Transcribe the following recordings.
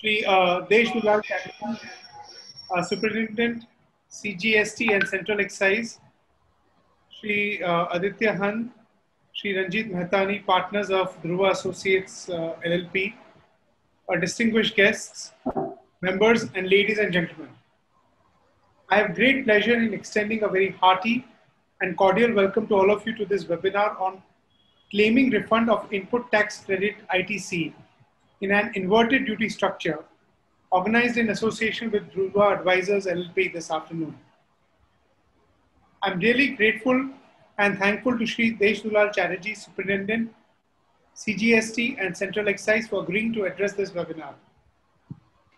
Shri Desh Dulal Chatterjee, Superintendent, CGST and Central Excise, Shri Aditya Han, Shri Ranjit Mehtani, partners of Dhruva Associates LLP, distinguished guests, members, and ladies and gentlemen. I have great pleasure in extending a very hearty and cordial welcome to all of you to this webinar on claiming refund of input tax credit ITC in an inverted duty structure organized in association with Dhruva Advisors LLP this afternoon. I'm really grateful and thankful to Shri Desh Dulal Chatterjee, Superintendent, CGST and Central Excise for agreeing to address this webinar.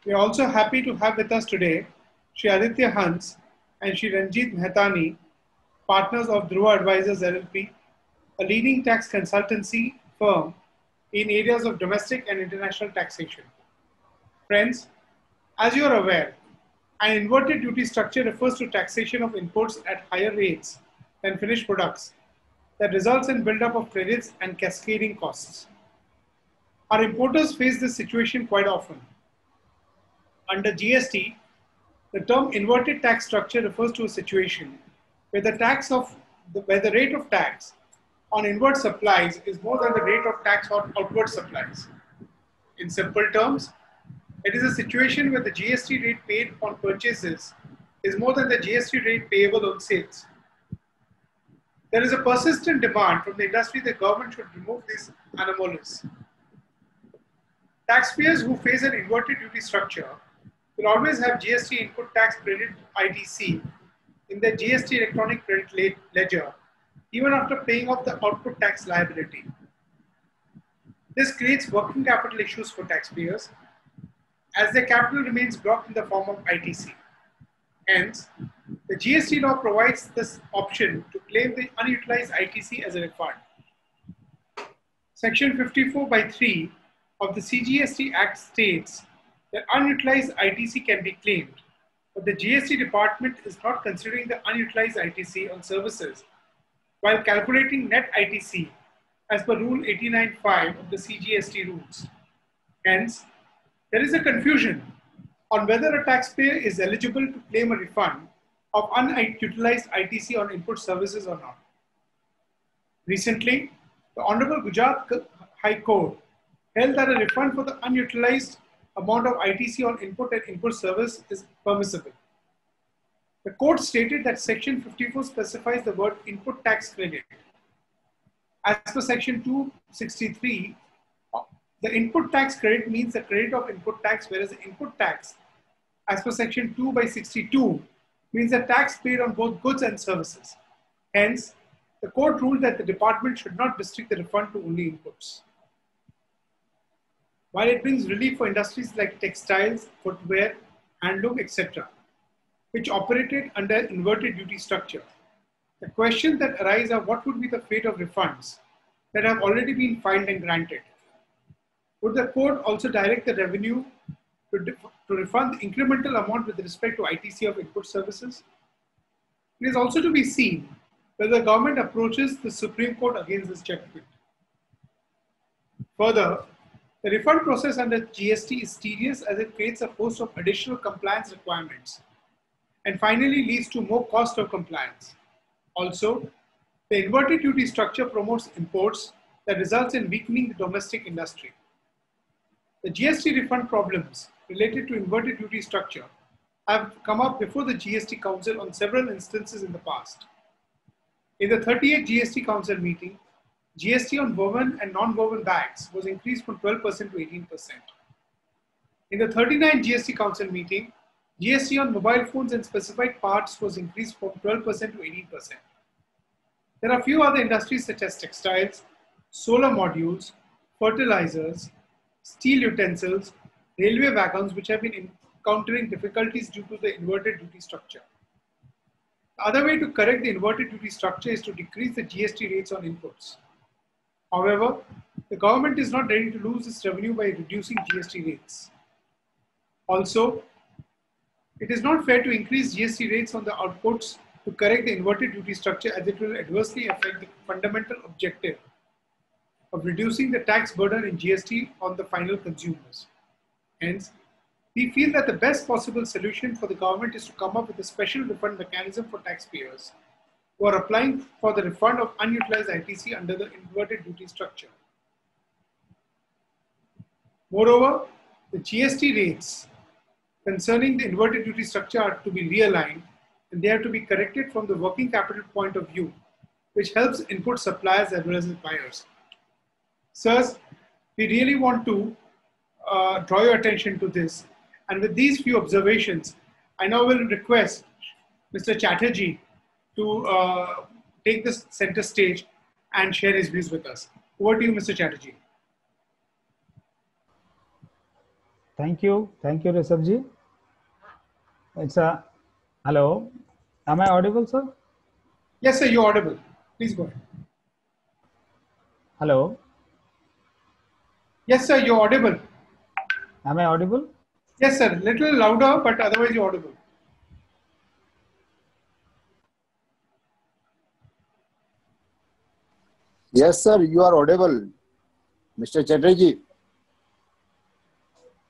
We are also happy to have with us today Shri Aditya Hans and Shri Ranjit Mehtani, partners of Dhruva Advisors LLP, a leading tax consultancy firm in areas of domestic and international taxation. Friends, as you are aware, an inverted duty structure refers to taxation of imports at higher rates than finished products that results in buildup of credits and cascading costs. Our importers face this situation quite often. Under GST, the term inverted tax structure refers to a situation where the rate of tax on inward supplies is more than the rate of tax on outward supplies. In simple terms, it is a situation where the GST rate paid on purchases is more than the GST rate payable on sales. There is a persistent demand from the industry that government should remove these anomalies. Taxpayers who face an inverted duty structure will always have GST input tax credit ITC in their GST electronic credit ledger even after paying off the output tax liability. This creates working capital issues for taxpayers as their capital remains blocked in the form of ITC. Hence, the GST law provides this option to claim the unutilized ITC as a refund. Section 54(3) of the CGST Act states that unutilized ITC can be claimed, but the GST department is not considering the unutilized ITC on services while calculating net ITC as per Rule 89(5) of the CGST rules. Hence, there is a confusion on whether a taxpayer is eligible to claim a refund of unutilized ITC on input services or not. Recently, the Honorable Gujarat High Court held that a refund for the unutilized amount of ITC on input and input service is permissible. The court stated that Section 54 specifies the word input tax credit. As per Section 263, the input tax credit means the credit of input tax, whereas the input tax, as per Section 2/62, means the tax paid on both goods and services. Hence, the court ruled that the department should not restrict the refund to only inputs. While it brings relief for industries like textiles, footwear, handloom, etc., which operated under inverted duty structure, the questions that arise are what would be the fate of refunds that have already been filed and granted? Would the court also direct the revenue to refund the incremental amount with respect to ITC of input services? It is also to be seen whether the government approaches the Supreme Court against this judgment. Further, the refund process under GST is tedious as it creates a host of additional compliance requirements and finally leads to more cost of compliance. Also, the inverted duty structure promotes imports that results in weakening the domestic industry. The GST refund problems related to inverted duty structure have come up before the GST Council on several instances in the past. In the 38th GST Council meeting, GST on woven and non-woven bags was increased from 12% to 18%. In the 39th GST Council meeting, GST on mobile phones and specified parts was increased from 12% to 18%. There are a few other industries such as textiles, solar modules, fertilizers, steel utensils, railway wagons, which have been encountering difficulties due to the inverted duty structure. The other way to correct the inverted duty structure is to decrease the GST rates on inputs. However, the government is not ready to lose its revenue by reducing GST rates. Also, it is not fair to increase GST rates on the outputs to correct the inverted duty structure, as it will adversely affect the fundamental objective of reducing the tax burden in GST on the final consumers. Hence, We feel that the best possible solution for the government is to come up with a special refund mechanism for taxpayers who are applying for the refund of unutilized ITC under the inverted duty structure. Moreover, the GST rates concerning the inverted duty structure are to be realigned and they have to be corrected from the working capital point of view, which helps input suppliers as well as the buyers. Sirs, we really want to draw your attention to this. And with these few observations, I now will request Mr. Chatterjee to take the center stage and share his views with us. Over to you, Mr. Chatterjee. Thank you, Rishabh. It's a hello. Am I audible, sir? Yes, sir. You're audible. Please go ahead. Hello. Yes, sir. You're audible. Am I audible? Yes, sir. Little louder, but otherwise you're audible. Yes, sir. You are audible, Mr. Chatterjee.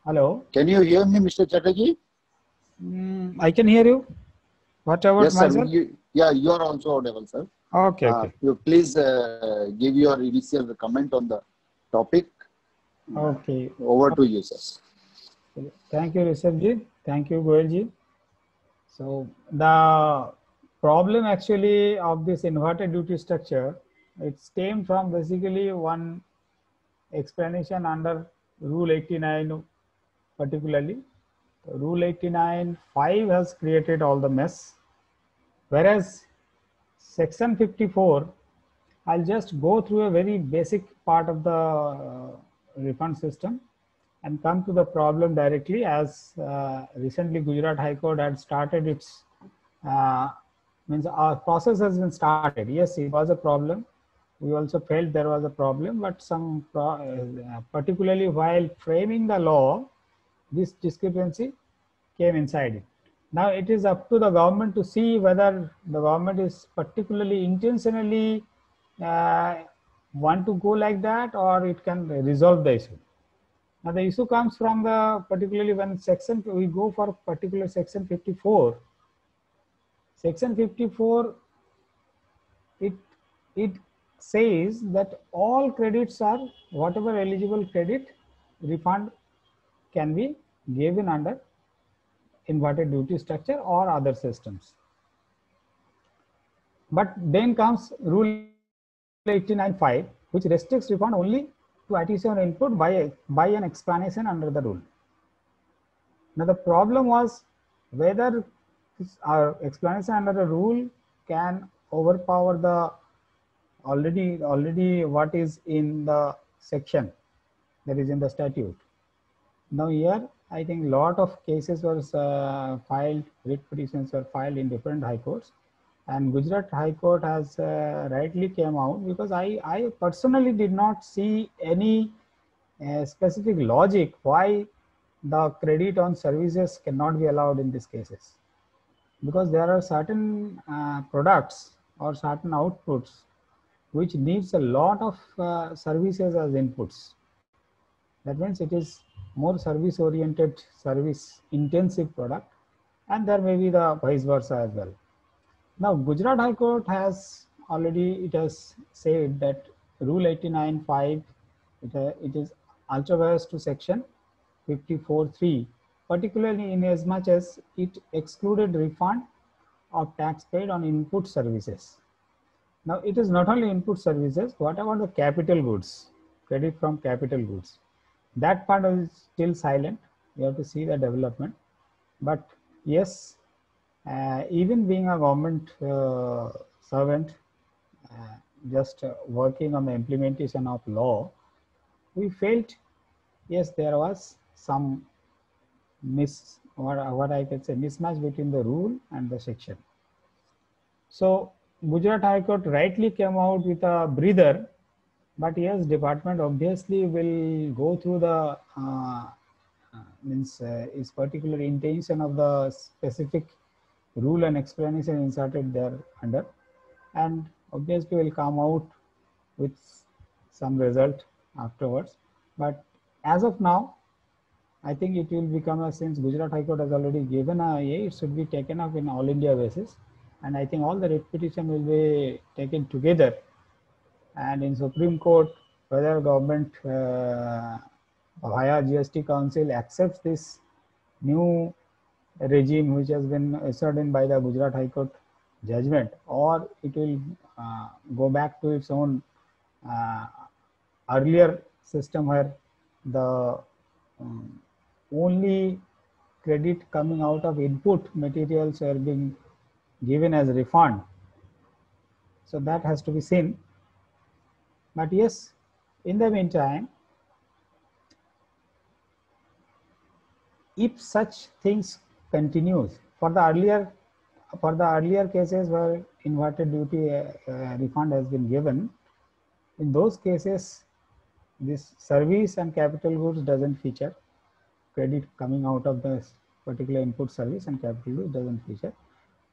Hello. Can you hear me, Mr. Chatterjee? I can hear you. What about yes, sir. myself? You are also audible, sir. Okay. You please give your initial comment on the topic. Okay. Over to you, sir. Thank you, Rishabh. Thank you, Goyalji. So the problem actually of this inverted duty structure, it stemmed from basically one explanation under Rule 89 particularly. Rule 89(5) has created all the mess, whereas Section 54, I'll just go through a very basic part of the refund system and come to the problem directly, as recently Gujarat High Court had started its, means our process has been started. Yes, it was a problem. We also felt there was a problem, but some, particularly while framing the law, this discrepancy came inside it. Now it is up to the government to see whether the government is particularly intentionally want to go like that, or it can resolve the issue. Now the issue comes from the particularly when we go for particular Section 54. Section 54, it says that all credits are, whatever eligible credit, refund can be given under inverted duty structure or other systems. But then comes Rule 89(5), which restricts refund only to ITC on input by an explanation under the rule. Now the problem was whether our explanation under the rule can overpower the already what is in the section, that is in the statute. Now here I think lot of cases were filed, writ petitions were filed in different high courts, and Gujarat High Court has rightly came out, because I personally did not see any specific logic why the credit on services cannot be allowed in these cases, because there are certain products or certain outputs which needs a lot of services as inputs. That means it is more service oriented, service intensive product, and there may be the vice versa as well. Now Gujarat High Court has already, it has said that Rule 89(5), it is ultra vires to Section 54(3), particularly in as much as it excluded refund of tax paid on input services. Now it is not only input services, what about the capital goods, credit from capital goods? That part is still silent. You have to see the development. But yes, even being a government servant, just working on the implementation of law, we felt, yes, there was some what I can say, mismatch between the rule and the section. So Gujarat High Court rightly came out with a breather, but yes, department obviously will go through the is particular intention of the specific rule and explanation inserted there under, and obviously will come out with some result afterwards. But as of now, I think it will become since Gujarat High Court has already given a it should be taken up in all India basis. And I think all the writ petition will be taken together. And in Supreme Court, whether government via GST Council accepts this new regime which has been ascertained by the Gujarat High Court judgment, or it will go back to its own earlier system where the only credit coming out of input materials are being given as refund. So that has to be seen. But yes, in the meantime, if such things continues for the earlier cases where inverted duty refund has been given, in those cases this service and capital goods doesn't feature. Credit coming out of the particular input service and capital goods doesn't feature,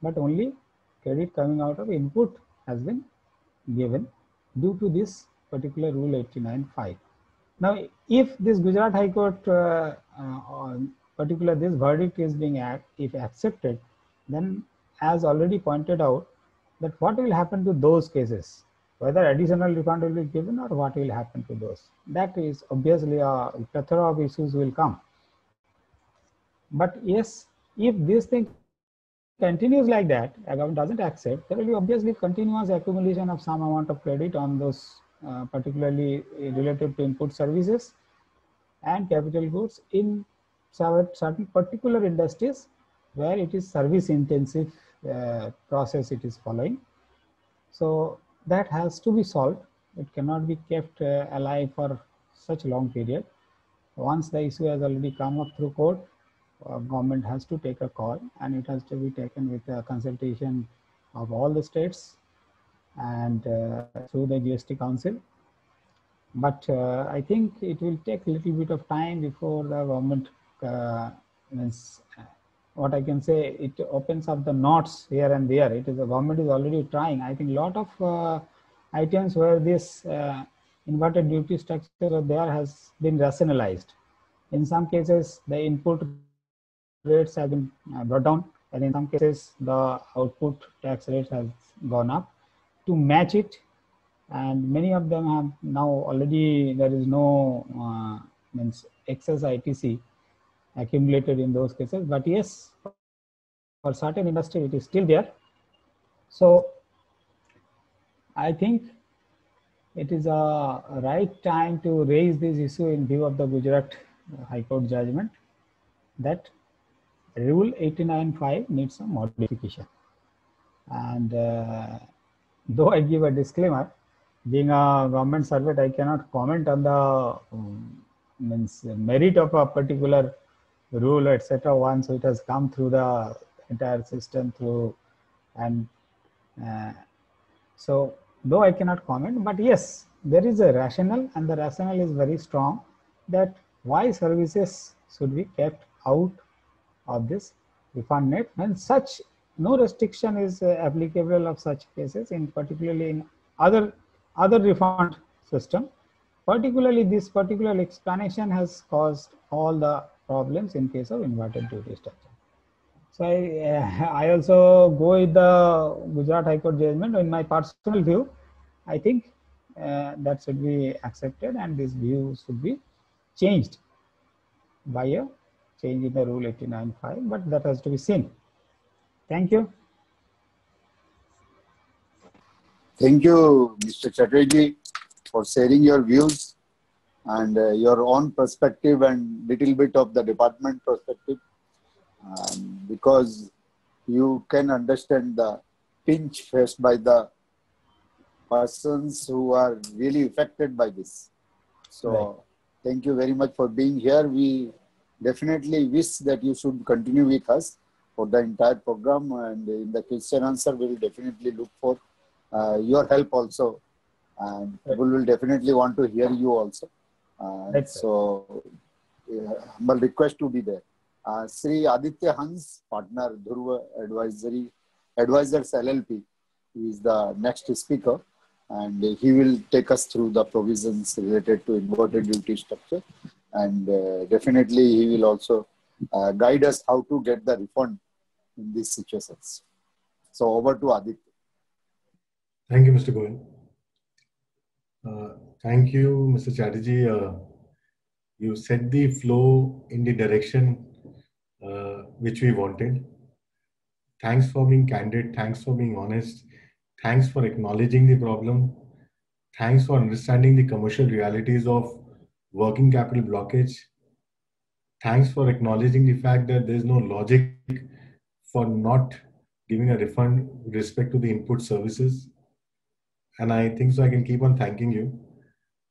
but only credit coming out of input has been given due to this particular rule 89(5). Now, if this Gujarat High Court particular this verdict is being if accepted, then as already pointed out, that what will happen to those cases, whether additional refund will be given or what will happen to those. That is obviously a plethora of issues will come. But yes, if this thing continues like that, a government doesn't accept, there will be obviously continuous accumulation of some amount of credit on those particularly related to input services and capital goods in certain particular industries where it is service intensive process it is following. So that has to be solved. It cannot be kept alive for such long period. Once the issue has already come up through court, government has to take a call, and it has to be taken with a consultation of all the states and through the GST Council. But I think it will take a little bit of time before the government what I can say, it opens up the knots here and there. It is the government is already trying. I think a lot of items where this inverted duty structure there has been rationalized. In some cases, the input rates have been brought down, and in some cases, the output tax rates has gone up to match it. And many of them have now already, there is no excess ITC accumulated in those cases. But yes, for certain industry, it is still there. So I think it is a right time to raise this issue in view of the Gujarat High Court judgment that Rule 89(5) needs some modification. And though I give a disclaimer, being a government servant, I cannot comment on the merit of a particular rule, etc. Once it has come through the entire system through, and so though I cannot comment, but yes, there is a rationale, and the rationale is very strong that why services should be kept out of this refund net, and such no restriction is applicable of such cases, in particularly in other refund system. Particularly this particular explanation has caused all the problems in case of inverted duty structure. So I also go with the Gujarat High Court judgment. In my personal view, I think that should be accepted, and this view should be changed by a change in the Rule 89(5), but that has to be seen. Thank you. Thank you, Mr. Chatterjee, for sharing your views and your own perspective and little bit of the department perspective, because you can understand the pinch faced by the persons who are really affected by this. So right. Thank you very much for being here. We definitely wish that you should continue with us for the entire program, and in the question answer, we will definitely look for your help also, and people will definitely want to hear you also. So, humble request to be there. Sri Aditya Hans, partner Dhruva Advisors LLP, is the next speaker, and he will take us through the provisions related to inverted duty structure. and definitely he will also guide us how to get the refund in these situations. So over to Aditya. Thank you, Mr. Goel. Thank you, Mr. Chatterjee. You set the flow in the direction which we wanted. Thanks for being candid. Thanks for being honest. Thanks for acknowledging the problem. Thanks for understanding the commercial realities of working capital blockage. Thanks for acknowledging the fact that there's no logic for not giving a refund with respect to the input services. And I think so I can keep on thanking you.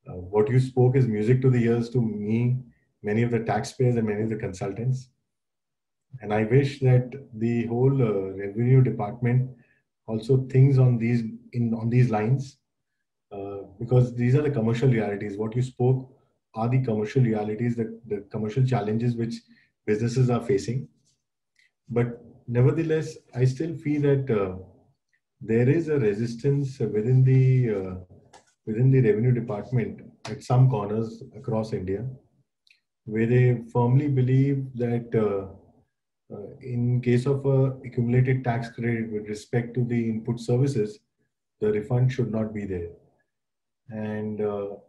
What you spoke is music to the ears to me, many of the taxpayers and many of the consultants. And I wish that the whole revenue department also thinks on these lines, because these are the commercial realities. What you spoke are the commercial realities, the commercial challenges which businesses are facing. But nevertheless, I still feel that there is a resistance within the revenue department at some corners across India, where they firmly believe that in case of accumulated tax credit with respect to the input services, the refund should not be there. And to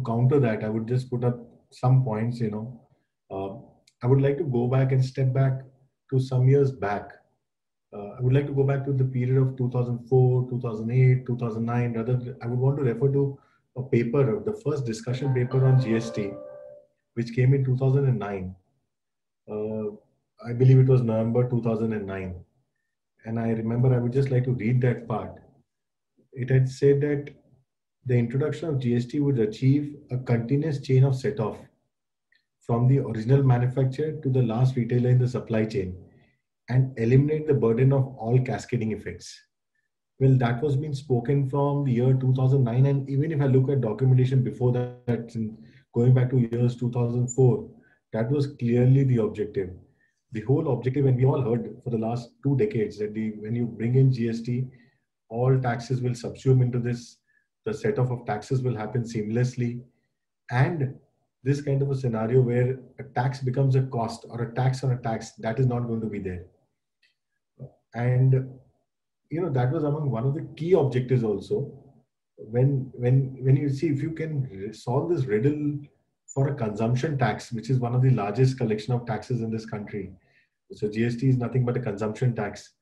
counter that, I would just put up some points. I would like to go back and step back to some years back. I would like to go back to the period of 2004, 2008, 2009. Rather, I would want to refer to a paper, the first discussion paper on GST, which came in 2009. I believe it was November 2009. And I remember I would just like to read that part. It had said that the introduction of GST would achieve a continuous chain of set-off from the original manufacturer to the last retailer in the supply chain and eliminate the burden of all cascading effects. Well, that was being spoken from the year 2009. And even if I look at documentation before that, going back to years 2004, that was clearly the objective. The whole objective, and we all heard for the last 2 decades that when you bring in GST, all taxes will subsume into this. The set-off of taxes will happen seamlessly. And this kind of a scenario where a tax becomes a cost or a tax on a tax, that is not going to be there. And that was among one of the key objectives also. When you see, if you can solve this riddle for a consumption tax, which is one of the largest collection of taxes in this country. So GST is nothing but a consumption tax.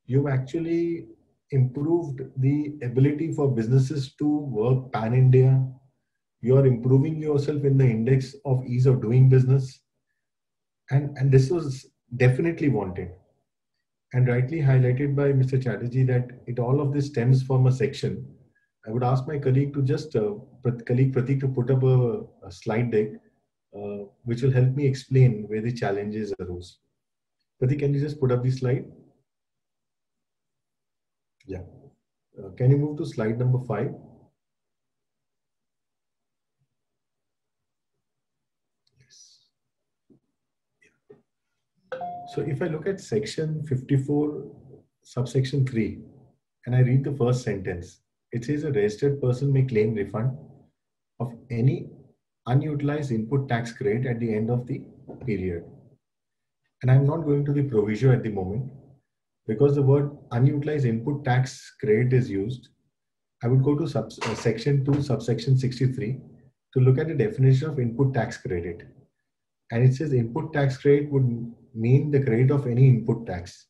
You've actually improved the ability for businesses to work pan-India. You're improving yourself in the index of ease of doing business. And this was definitely wanted. And rightly highlighted by Mr. Chatterjee that all of this stems from a section. I would ask my colleague to colleague Pratik to put up a slide deck, which will help me explain where the challenges arose. Pratik, can you just put up the slide? Yeah. Can you move to slide number 5? Yes. Yeah. So if I look at section 54, subsection 3, and I read the first sentence, it says a registered person may claim refund of any unutilized input tax credit at the end of the period. And I'm not going to the proviso at the moment because the word unutilized input tax credit is used. I would go to section 2, subsection 63 to look at the definition of input tax credit. And it says input tax credit would mean the credit of any input tax.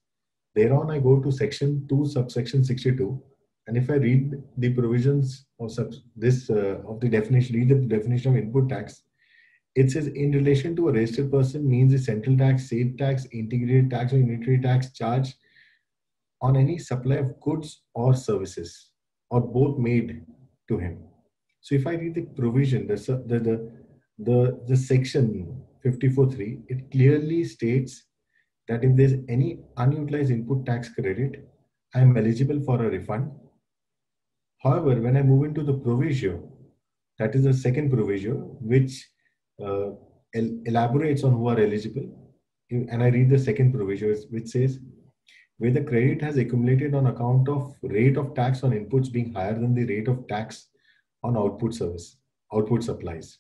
Thereon, I go to section 2, subsection 62. And if I read the provisions of the definition, read the definition of input tax, it says in relation to a registered person means the central tax, state tax, integrated tax or unitary tax charged on any supply of goods or services or both made to him. So if I read the provision, the section 54.3, it clearly states that if there's any unutilized input tax credit, I am eligible for a refund. However, when I move into the proviso, that is the second proviso, which elaborates on who are eligible. And I read the second proviso, which says, where the credit has accumulated on account of rate of tax on inputs being higher than the rate of tax on output supplies.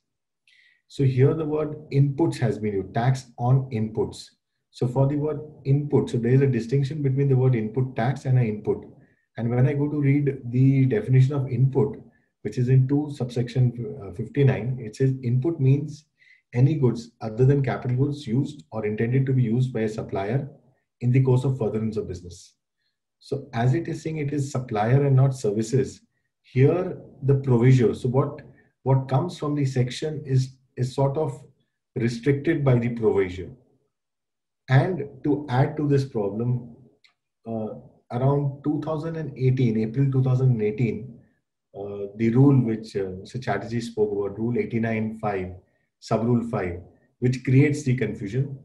So here the word inputs has been used, tax on inputs. So for the word input, so there is a distinction between the word input tax and an input. And when I go to read the definition of input, which is in 2 subsection 59, it says input means any goods other than capital goods used or intended to be used by a supplier in the course of furtherance of business. So as it is saying it is supplier and not services, here the proviso. So what comes from the section is sort of restricted by the proviso. And to add to this problem, around 2018, April 2018, the rule which Mr. Chatterjee spoke about, Rule 89.5, Sub-Rule 5, which creates the confusion.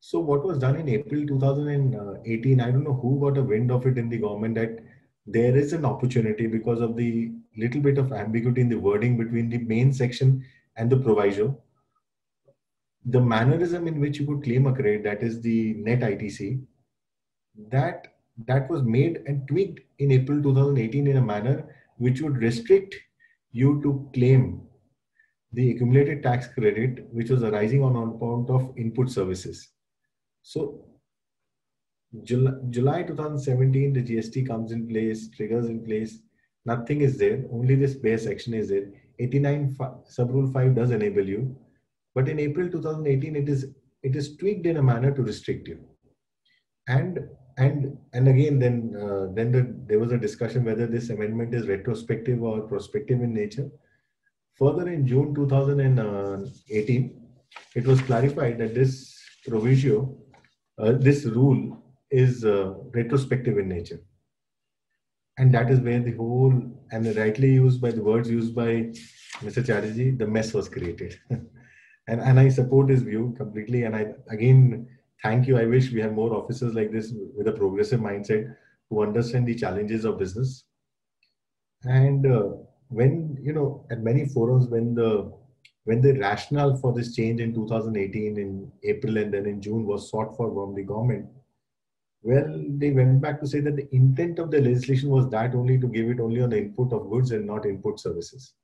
So what was done in April 2018, I don't know who got a wind of it in the government, that there is an opportunity because of the little bit of ambiguity in the wording between the main section and the proviso. The mannerism in which you could claim a credit, that is the net ITC, that was made and tweaked in April 2018 in a manner which would restrict you to claim the accumulated tax credit which was arising on account of input services. So July 2017, the GST comes in place, triggers in place, nothing is there, only this bare section is there. 89 Sub-Rule 5 does enable you, but in April 2018, it is tweaked in a manner to restrict you. And again, there was a discussion whether this amendment is retrospective or prospective in nature. Further, in June 2018, it was clarified that this proviso, this rule is retrospective in nature. And that is where the whole, and rightly used by the words used by Mr. Chatterjee, the mess was created. and I support his view completely. And I, again, thank you. I wish we had more officers like this with a progressive mindset who understand the challenges of business. And when, you know, at many forums, when the rationale for this change in 2018 in April and then in June was sought for from the government, well, they went back to say that the intent of the legislation was that only to give it only on the input of goods and not input services.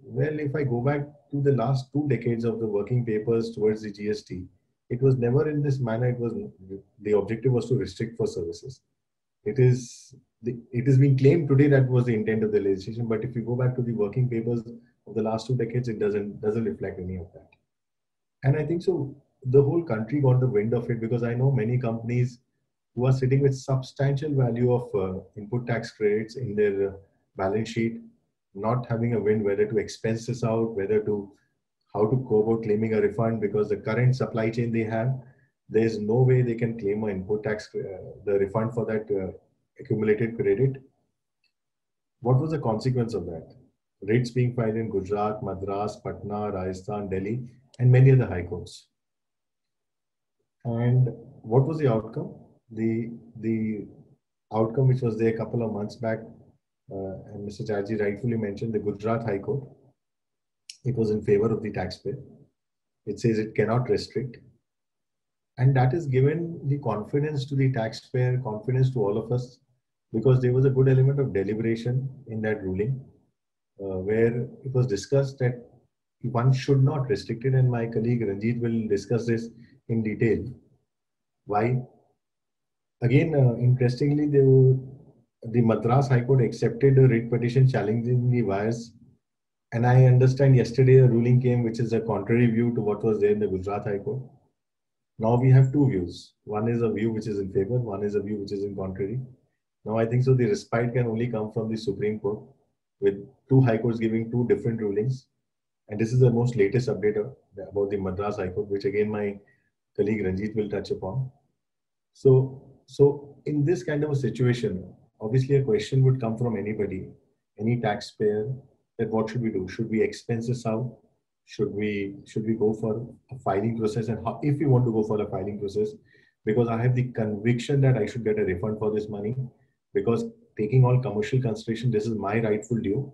Well, if I go back to the last 2 decades of the working papers towards the GST, it was never in this manner. It was, the objective was to restrict for services. It is being claimed today that was the intent of the legislation, but if you go back to the working papers of the last 2 decades, it doesn't reflect any of that. And I think so the whole country got the wind of it, because I know many companies who are sitting with substantial value of input tax credits in their balance sheet, not having a wind whether to expense this out, how to go about claiming a refund, because the current supply chain they have, there is no way they can claim an input tax, the refund for that accumulated credit. What was the consequence of that? Rates being filed in Gujarat, Madras, Patna, Rajasthan, Delhi, and many other high courts. And what was the outcome? The outcome which was there a couple of months back, and Mr. Chatterjee rightfully mentioned, the Gujarat High Court, it was in favor of the taxpayer. It says it cannot restrict. And that is given the confidence to the taxpayer, confidence to all of us, because there was a good element of deliberation in that ruling, where it was discussed that one should not restrict it. And my colleague Ranjit will discuss this in detail. Why? Again, interestingly, the Madras High Court accepted a writ petition challenging the wires. And I understand yesterday a ruling came which is a contrary view to what was there in the Gujarat High Court. Now we have 2 views. One is a view which is in favor, one is a view which is in contrary. Now I think so the respite can only come from the Supreme Court, with 2 high courts giving 2 different rulings. And this is the most latest update about the Madras High Court, which again my colleague Ranjit will touch upon. So in this kind of a situation, obviously a question would come from anybody, any taxpayer, that what should we do? Should we expense this out? Should we go for a filing process? And how, if we want to go for a filing process, because I have the conviction that I should get a refund for this money, because taking all commercial consideration, this is my rightful due.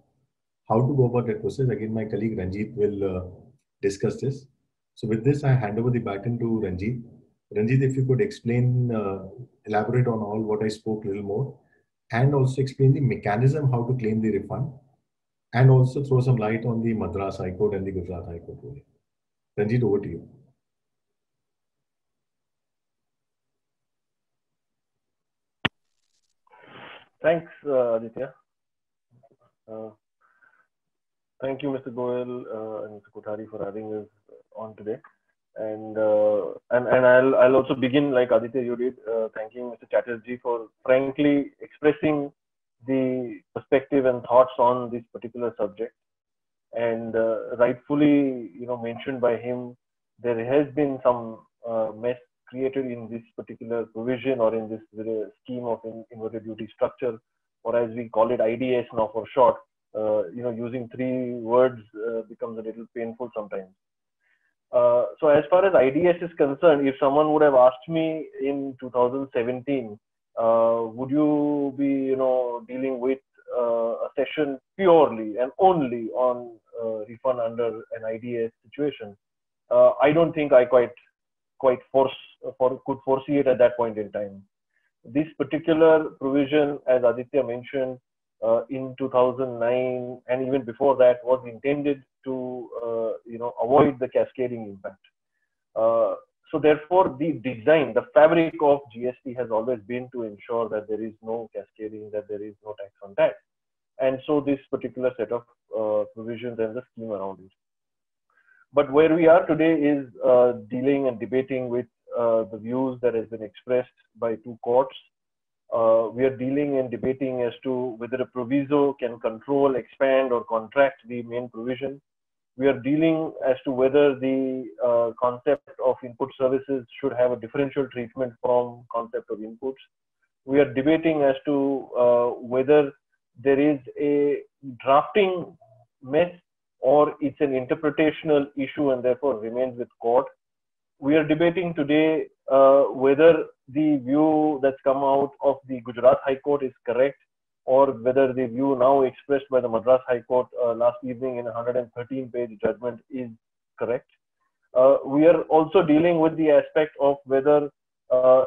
How to go about that process? Again, my colleague Ranjit will discuss this. So with this, I hand over the baton to Ranjit. Ranjit, if you could explain, elaborate on all what I spoke a little more, and also explain the mechanism how to claim the refund, and also throw some light on the Madras High Court and the Gujarat High Court ruling. Ranjit, over to you. Thanks, Aditya. Thank you, Mr. Goel and Mr. Kothari, for having us on today. And I'll also begin like Aditya you did, thanking Mr. Chatterjee for frankly expressing the perspective and thoughts on this particular subject. And rightfully, mentioned by him, there has been some mess created in this particular provision or in this scheme of inverted duty structure, or as we call it, IDS now for short. Using three words becomes a little painful sometimes. So as far as IDS is concerned, if someone would have asked me in 2017, would you be, dealing with a session purely and only on refund under an IDS situation, I don't think I quite could foresee it at that point in time. This particular provision, as Aditya mentioned, in 2009 and even before that, was intended to avoid the cascading impact. So therefore, the design, the fabric of GST has always been to ensure that there is no cascading, that there is no tax on tax. And so this particular set of provisions and the scheme around it. But where we are today is dealing and debating with the views that has been expressed by two courts. We are dealing and debating as to whether a proviso can control, expand, or contract the main provision. We are dealing as to whether the concept of input services should have a differential treatment from concept of inputs. We are debating as to whether there is a drafting mess or it's an interpretational issue and therefore remains with court. We are debating today whether the view that's come out of the Gujarat High Court is correct, or whether the view now expressed by the Madras High Court last evening in a 113-page judgment is correct. We are also dealing with the aspect of whether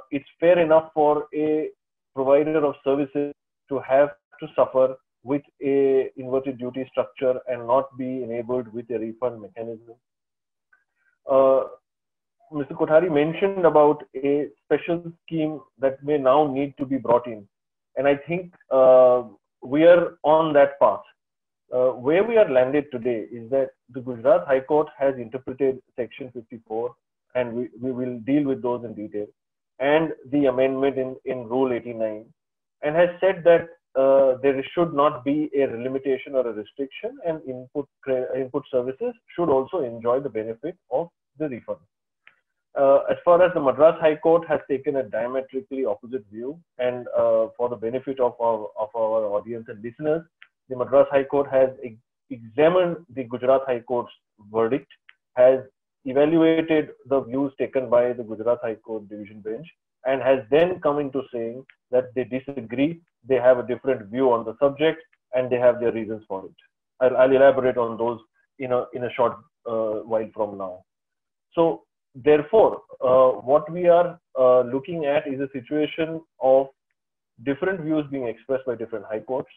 it's fair enough for a provider of services to have to suffer with a inverted duty structure and not be enabled with a refund mechanism. Mr. Kothari mentioned about a special scheme that may now need to be brought in. And I think we are on that path. Where we are landed today is that the Gujarat High Court has interpreted Section 54, and we will deal with those in detail, and the amendment in Rule 89, and has said that there should not be a limitation or a restriction, and input services should also enjoy the benefit of the refund. As far as the Madras High Court has taken a diametrically opposite view, and for the benefit of our audience and listeners, the Madras High Court has examined the Gujarat High Court's verdict, has evaluated the views taken by the Gujarat High Court Division Bench, and has then come into saying that they disagree, they have a different view on the subject, and they have their reasons for it. I'll elaborate on those in a short while from now. So therefore, what we are looking at is a situation of different views being expressed by different high courts.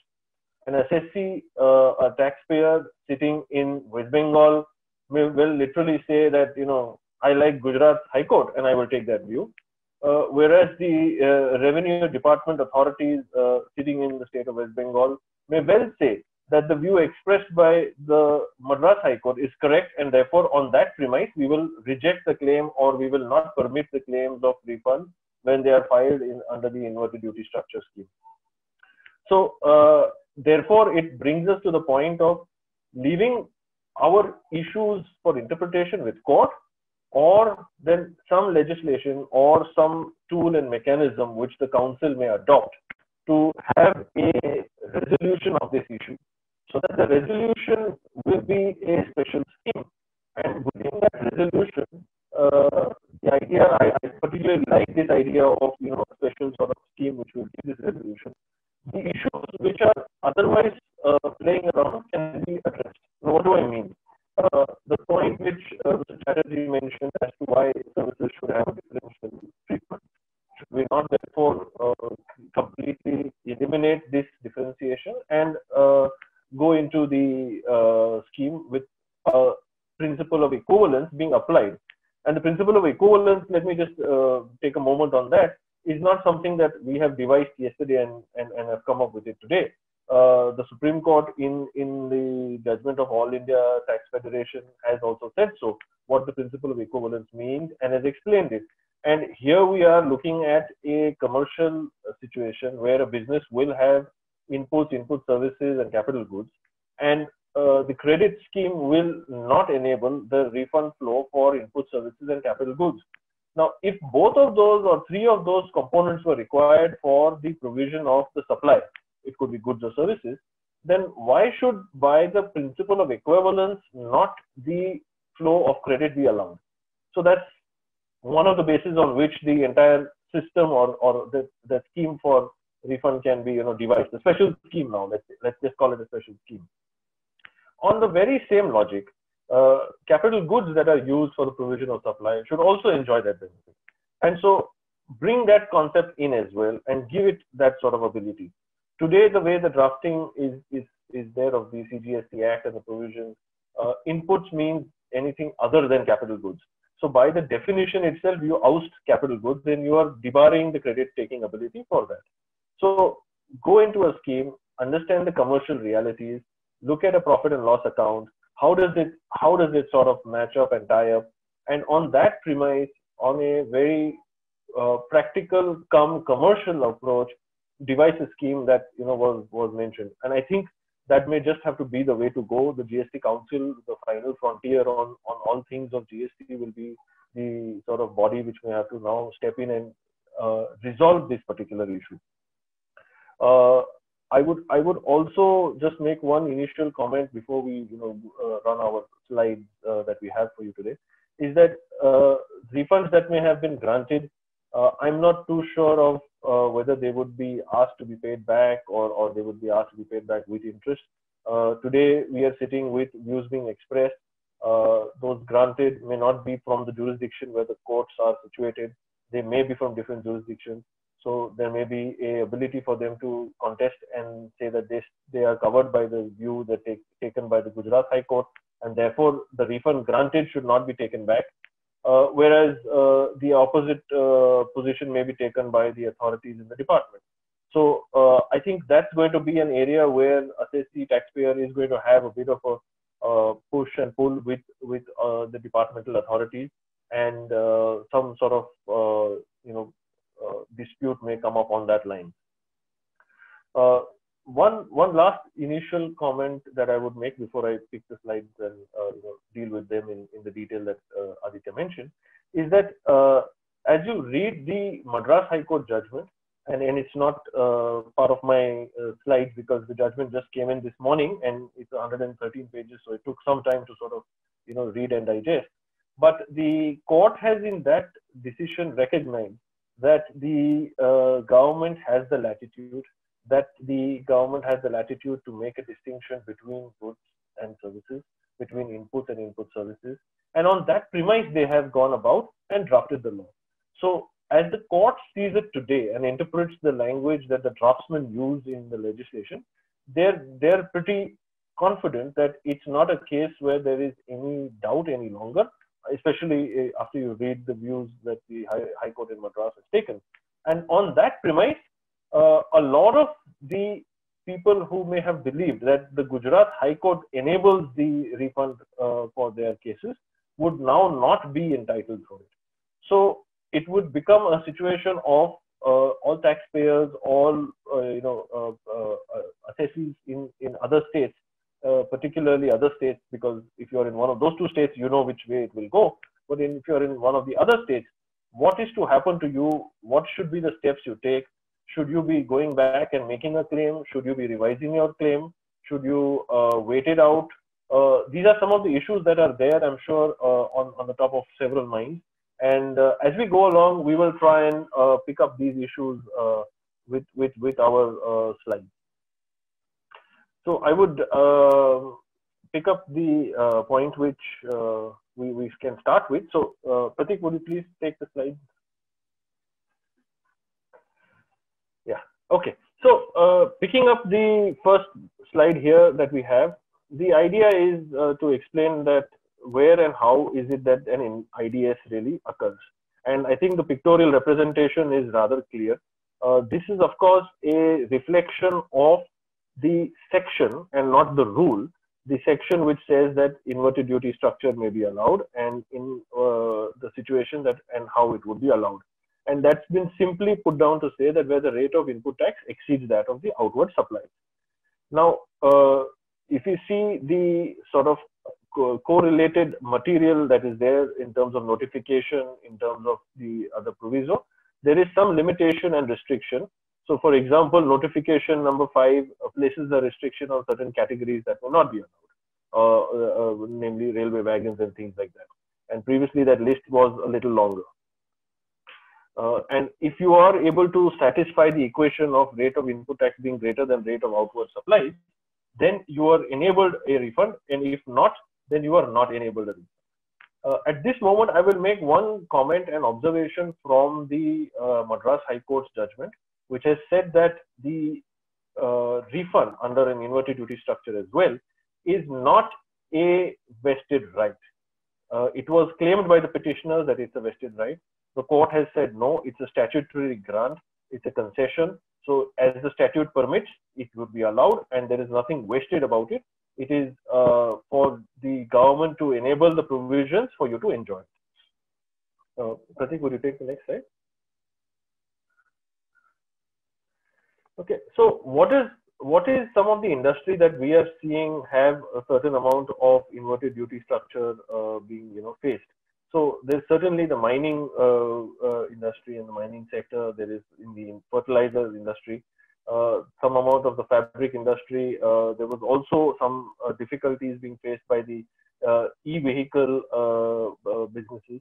An assessee, a taxpayer sitting in West Bengal will literally say that, I like Gujarat High Court and I will take that view. Whereas the revenue department authorities sitting in the state of West Bengal may well say that the view expressed by the Madras High Court is correct, and therefore on that premise we will reject the claim, or we will not permit the claims of refund when they are filed under the inverted duty structure scheme. So therefore it brings us to the point of leaving our issues for interpretation with court, or then some legislation or some tool and mechanism which the council may adopt to have a resolution of this issue, so that the resolution will be a special scheme. And within that resolution, the idea, I particularly like this idea of a special sort of scheme which will give this resolution. The issues which are otherwise playing around can be addressed. Now, what do I mean? The point which Mr. Chatterjee mentioned as to why services should have a differential treatment. Should we not therefore completely eliminate this differentiation and go into the scheme with principle of equivalence being applied. And the principle of equivalence, let me just take a moment on that, is not something that we have devised yesterday and have come up with it today. The Supreme Court in the judgment of All India Tax Federation has also said so, what the principle of equivalence means, and has explained it. And here we are looking at a commercial situation where a business will have inputs, input services, and capital goods. And the credit scheme will not enable the refund flow for input services and capital goods. Now, if both of those or three of those components were required for the provision of the supply, it could be goods or services, then why should, by the principle of equivalence, not the flow of credit be allowed? So that's one of the bases on which the entire system or the scheme for refund can be devised. The special scheme now, let's just call it a special scheme. On the very same logic, capital goods that are used for the provision of supply should also enjoy that benefit. And so bring that concept in as well and give it that sort of ability. Today, the way the drafting is there of the CGST Act and the provisions, inputs means anything other than capital goods. So by the definition itself, you oust capital goods, then you are debarring the credit taking ability for that. So go into a scheme, understand the commercial realities, look at a profit and loss account. How does it sort of match up and tie up? And on that premise, on a very practical commercial approach, devise a scheme that was mentioned. And I think that may just have to be the way to go. The GST Council, the final frontier on all things of GST, will be the sort of body which may have to now step in and resolve this particular issue. I would also just make one initial comment before we run our slides that we have for you today, is that refunds that may have been granted, I'm not too sure of whether they would be asked to be paid back or they would be asked to be paid back with interest. Today we are sitting with views being expressed. Those granted may not be from the jurisdiction where the courts are situated. They may be from different jurisdictions. So there may be a ability for them to contest and say that they are covered by the view that taken by the Gujarat High Court, and therefore the refund granted should not be taken back. Whereas the opposite position may be taken by the authorities in the department. So I think that's going to be an area where assessee taxpayer is going to have a bit of a push and pull with the departmental authorities, and some sort of dispute may come up on that line. One last initial comment that I would make before I pick the slides and deal with them in the detail that Aditya mentioned, is that as you read the Madras High Court judgment, and it's not part of my slides because the judgment just came in this morning and it's 113 pages, so it took some time to sort of read and digest. But the court has in that decision recognized that the government has the latitude, to make a distinction between goods and services, between input and input services. And on that premise, they have gone about and drafted the law. So as the court sees it today and interprets the language that the draftsmen used in the legislation, they're pretty confident that it's not a case where there is any doubt any longer, especially after you read the views that the High Court in Madras has taken. And on that premise, a lot of the people who may have believed that the Gujarat High Court enables the refund for their cases would now not be entitled for it. So it would become a situation of all taxpayers, all assessees in other states, particularly other states, because if you're in one of those two states, you know which way it will go. But if you're in one of the other states, what is to happen to you? What should be the steps you take? Should you be going back and making a claim? Should you be revising your claim? Should you wait it out? These are some of the issues that are there, I'm sure, on the top of several minds. And as we go along, we will try and pick up these issues with our slides. So I would pick up the point which we can start with. So Pratik, would you please take the slide? Yeah, okay. So picking up the first slide here that we have, the idea is to explain that where and how is it that an IDS really occurs. And I think the pictorial representation is rather clear. This is, of course, a reflection of the section and not the rule. The section which says that inverted duty structure may be allowed, and in the situation that and how it would be allowed. And that's been simply put down to say that where the rate of input tax exceeds that of the outward supply. Now, if you see the sort of correlated material that is there in terms of notification, in terms of the other proviso, there is some limitation and restriction. So, for example, notification number 5 places a restriction on certain categories that will not be allowed, namely railway wagons and things like that. And previously, that list was a little longer. And if you are able to satisfy the equation of rate of input tax being greater than rate of outward supply, then you are enabled a refund, and if not, then you are not enabled a refund. At this moment, I will make one comment and observation from the Madras High Court's judgment, which has said that the refund under an inverted duty structure as well is not a vested right. It was claimed by the petitioners that it's a vested right. The court has said no, it's a statutory grant, it's a concession. So as the statute permits, it would be allowed, and there is nothing vested about it. It is for the government to enable the provisions for you to enjoy it. Pratik, would you take the next slide? Okay, so what is some of the industry that we are seeing have a certain amount of inverted duty structure being faced? So there's certainly the mining industry and the mining sector. There is in the fertilizer industry, some amount of the fabric industry. There was also some difficulties being faced by the e-vehicle businesses.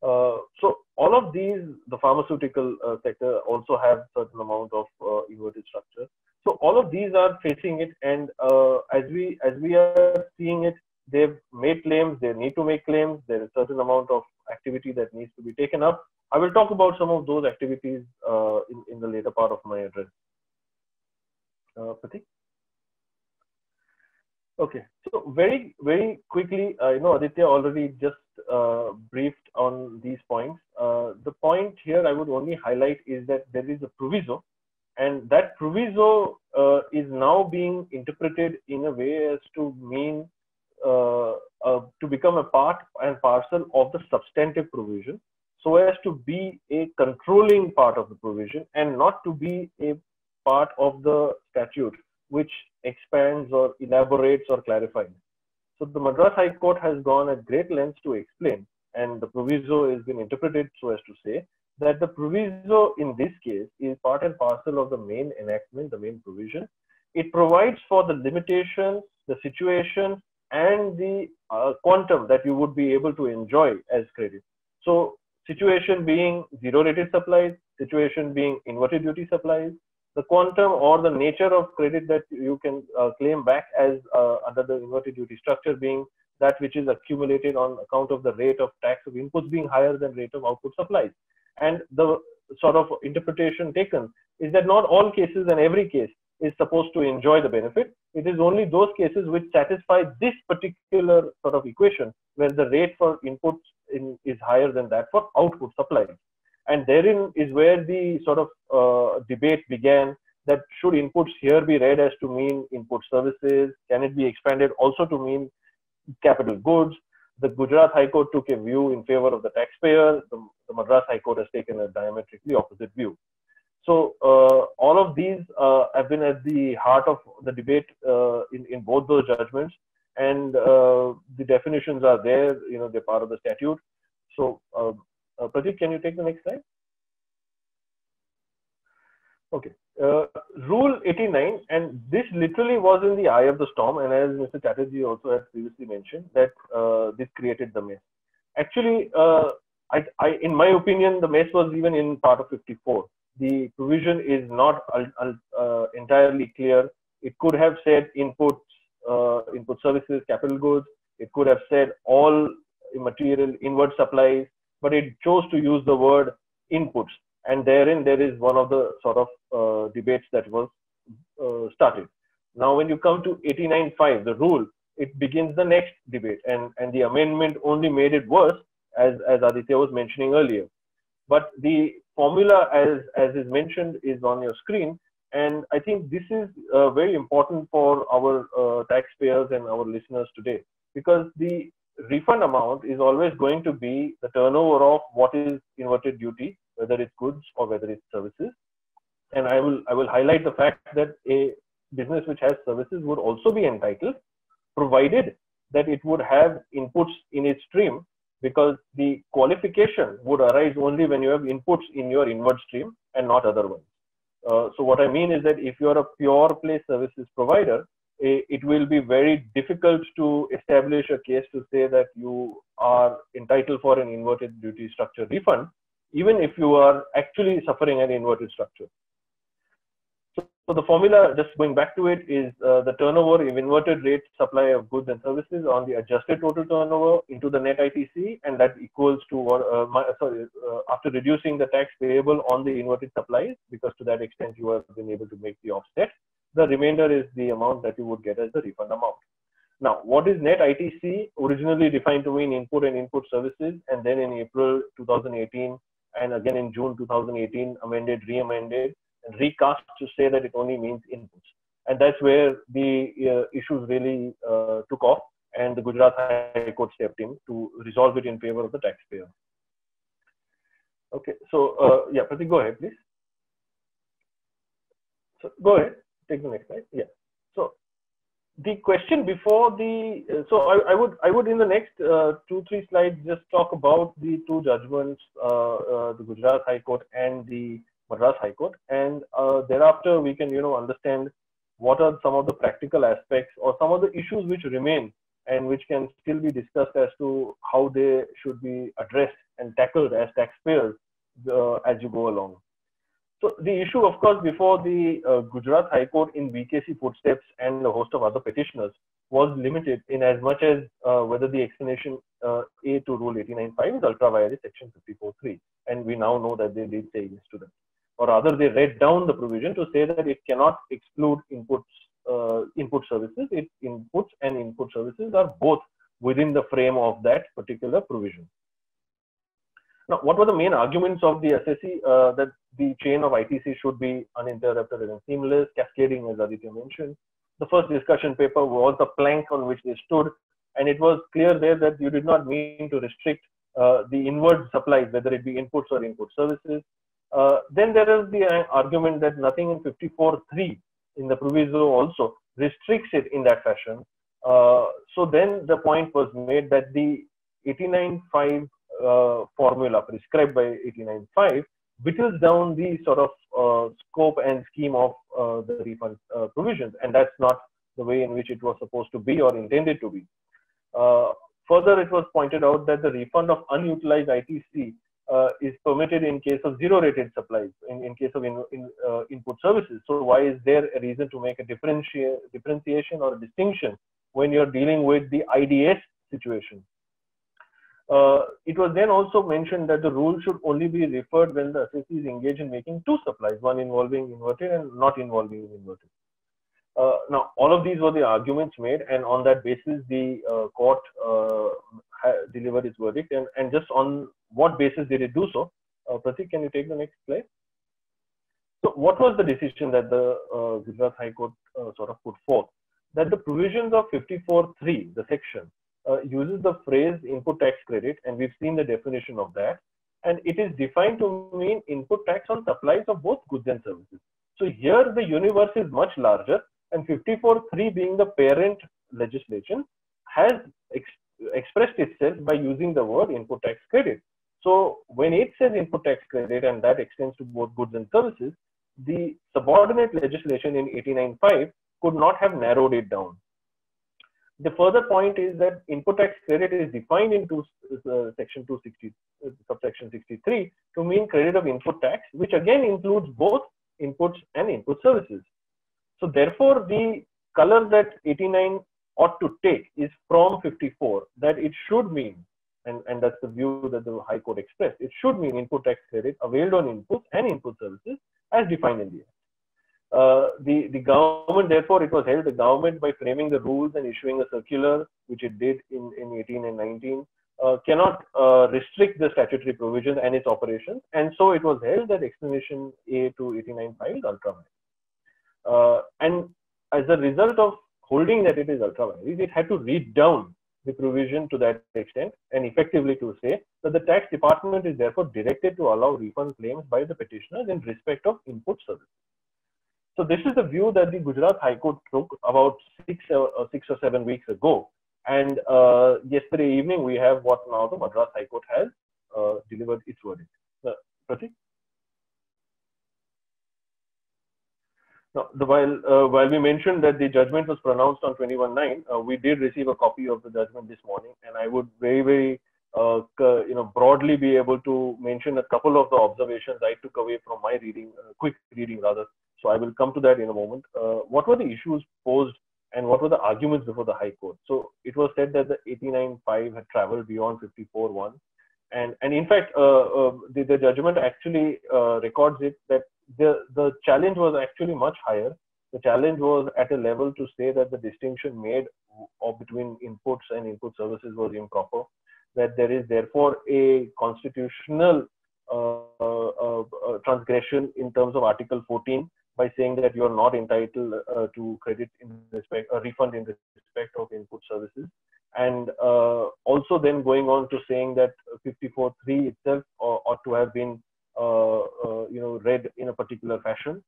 So all of these, the pharmaceutical sector also have certain amount of inverted structure. So all of these are facing it, and as we are seeing it, they've made claims, they need to make claims, there is a certain amount of activity that needs to be taken up. I will talk about some of those activities in the later part of my address. Pratik? Okay, so very, very quickly, Aditya already just briefed on these points. The point here I would only highlight is that there is a proviso, and that proviso is now being interpreted in a way as to mean to become a part and parcel of the substantive provision, so as to be a controlling part of the provision and not to be a part of the statute which expands or elaborates or clarifies. So the Madras High Court has gone at great lengths to explain, and the proviso has been interpreted so as to say that the proviso in this case is part and parcel of the main enactment, the main provision. It provides for the limitation, the situation, and the quantum that you would be able to enjoy as credit. So situation being zero rated supplies, situation being inverted duty supplies, the quantum or the nature of credit that you can claim back as under the inverted duty structure being that which is accumulated on account of the rate of tax of inputs being higher than rate of output supplies. And the sort of interpretation taken is that not all cases and every case is supposed to enjoy the benefit. It is only those cases which satisfy this particular sort of equation where the rate for inputs is higher than that for output supplies. And therein is where the sort of debate began, that should inputs here be read as to mean input services? Can it be expanded also to mean capital goods? The Gujarat High Court took a view in favor of the taxpayer. The Madras High Court has taken a diametrically opposite view. So all of these have been at the heart of the debate in both those judgments, and the definitions are there. They're part of the statute. So Pratik, can you take the next slide? Okay. Rule 89, and this literally was in the eye of the storm, and as Mr. Chatterjee also had previously mentioned, that this created the mess. Actually, in my opinion, the mess was even in part of 54. The provision is not entirely clear. It could have said input services, capital goods. It could have said all material inward supplies, but it chose to use the word inputs. And therein, there is one of the sort of debates that was started. Now, when you come to 89.5, the rule, it begins the next debate, and the amendment only made it worse, as Aditya was mentioning earlier. But the formula, as is mentioned, is on your screen, and I think this is very important for our taxpayers and our listeners today, because the refund amount is always going to be the turnover of what is inverted duty, whether it's goods or whether it's services. And I will highlight the fact that a business which has services would also be entitled, provided that it would have inputs in its stream, because the qualification would arise only when you have inputs in your inward stream and not otherwise. So what I mean is that if you're a pure play services provider, it will be very difficult to establish a case to say that you are entitled for an inverted duty structure refund, even if you are actually suffering an inverted structure. So the formula, just going back to it, is the turnover of inverted rate supply of goods and services on the adjusted total turnover into the net ITC, and that equals to, after reducing the tax payable on the inverted supplies, because to that extent you have been able to make the offset, the remainder is the amount that you would get as the refund amount. Now, what is net ITC? Originally defined to mean input and input services, and then in April 2018, and again in June 2018, amended, re-amended, and recast to say that it only means inputs. And that's where the issues really took off, and the Gujarat High Court stepped in to resolve it in favor of the taxpayer. Okay, so yeah, Pratik, go ahead, please. So go ahead, take the next slide. Yeah. So the question before the, so I would in the next 2-3 slides just talk about the two judgments, the Gujarat High Court and the Madras High Court, and thereafter we can understand what are some of the practical aspects or some of the issues which remain and which can still be discussed as to how they should be addressed and tackled as taxpayers as you go along. So the issue, of course, before the Gujarat High Court in VKC footsteps and a host of other petitioners was limited in as much as whether the explanation A to Rule 89.5 is ultra vires Section 54.3, and we now know that they did say yes to that. Or rather, they read down the provision to say that it cannot exclude inputs, input services. Inputs and input services are both within the frame of that particular provision. Now, what were the main arguments of the assessee? That the chain of ITC should be uninterrupted and seamless, cascading, as Aditya mentioned. The first discussion paper was the plank on which they stood, and it was clear there that you did not mean to restrict the inward supplies, whether it be inputs or input services. Then there is the argument that nothing in 54.3 in the proviso also restricts it in that fashion. So then the point was made that the 89.5 formula prescribed by 89.5 whittles down the sort of scope and scheme of the refund provisions, and that's not the way in which it was supposed to be or intended to be. Further, it was pointed out that the refund of unutilized ITC is permitted in case of zero-rated supplies, in case of input services. So why is there a reason to make a differentiation or a distinction when you're dealing with the IDS situation? It was then also mentioned that the rule should only be referred when the assessee is engaged in making two supplies, one involving inverted and not involving inverted. Now, all of these were the arguments made, and on that basis, the court delivered its verdict. And just on what basis did it do so? Pratik, can you take the next slide? So, what was the decision that the Gujarat High Court sort of put forth? That the provisions of 54.3, the section, uses the phrase input tax credit, and we've seen the definition of that. And it is defined to mean input tax on supplies of both goods and services. So here the universe is much larger, and 54.3 being the parent legislation has expressed itself by using the word input tax credit. So when it says input tax credit, and that extends to both goods and services, the subordinate legislation in 89.5 could not have narrowed it down. The further point is that input tax credit is defined in section 260, subsection 63 to mean credit of input tax, which again includes both inputs and input services. So therefore, the color that 89 ought to take is from 54, that it should mean, and that's the view that the High Court expressed, it should mean input tax credit availed on inputs and input services as defined in the Act. The government, therefore, it was held, the government, by framing the rules and issuing a circular, which it did in 18 and 19, cannot restrict the statutory provisions and its operations. And so it was held that explanation A to 89.5 is ultra vires. And as a result of holding that it is ultra vires, it had to read down the provision to that extent and effectively to say that the tax department is therefore directed to allow refund claims by the petitioners in respect of input services. So this is the view that the Gujarat High Court took about 6 or 7 weeks ago. And yesterday evening, we have what now the Madras High Court has delivered its verdict. Pratik? Now, while we mentioned that the judgment was pronounced on 21/9, we did receive a copy of the judgment this morning, and I would very broadly be able to mention a couple of the observations I took away from my reading, quick reading rather. So I will come to that in a moment. What were the issues posed and what were the arguments before the High Court? So it was said that the 89.5 had traveled beyond 54.1. And in fact, the judgment actually records it that the challenge was actually much higher. The challenge was at a level to say that the distinction made between inputs and input services was improper, that there is therefore a constitutional transgression in terms of Article 14 by saying that you are not entitled to credit in respect, a refund in respect of input services. And also then going on to saying that 54.3 itself ought to have been read in a particular fashion.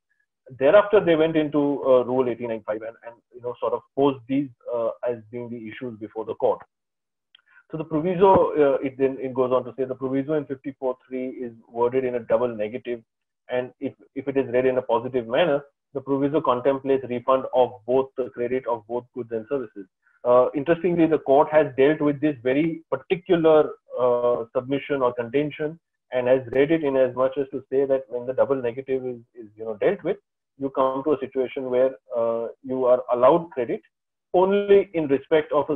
Thereafter, they went into Rule 89.5 and sort of posed these as being the issues before the court. So the proviso, it goes on to say the proviso in 54.3 is worded in a double negative, and if it is read in a positive manner, the proviso contemplates refund of both the credit of both goods and services. Interestingly, the court has dealt with this very particular submission or contention and has read it in as much as to say that when the double negative is dealt with, you come to a situation where you are allowed credit only in respect of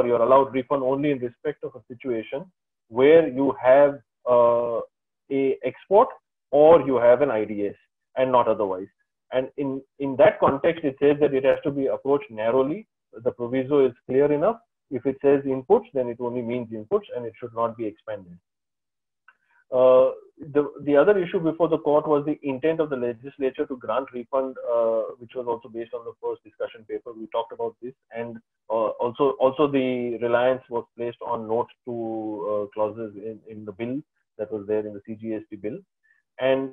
you're allowed refund only in respect of a situation where you have a export or you have an IDS and not otherwise. And in that context, it says that it has to be approached narrowly. The proviso is clear enough. If it says inputs, then it only means inputs and it should not be expanded. The other issue before the court was the intent of the legislature to grant refund, which was also based on the first discussion paper. We talked about this, and also the reliance was placed on note 2 clauses in the bill that was there in the CGST bill. And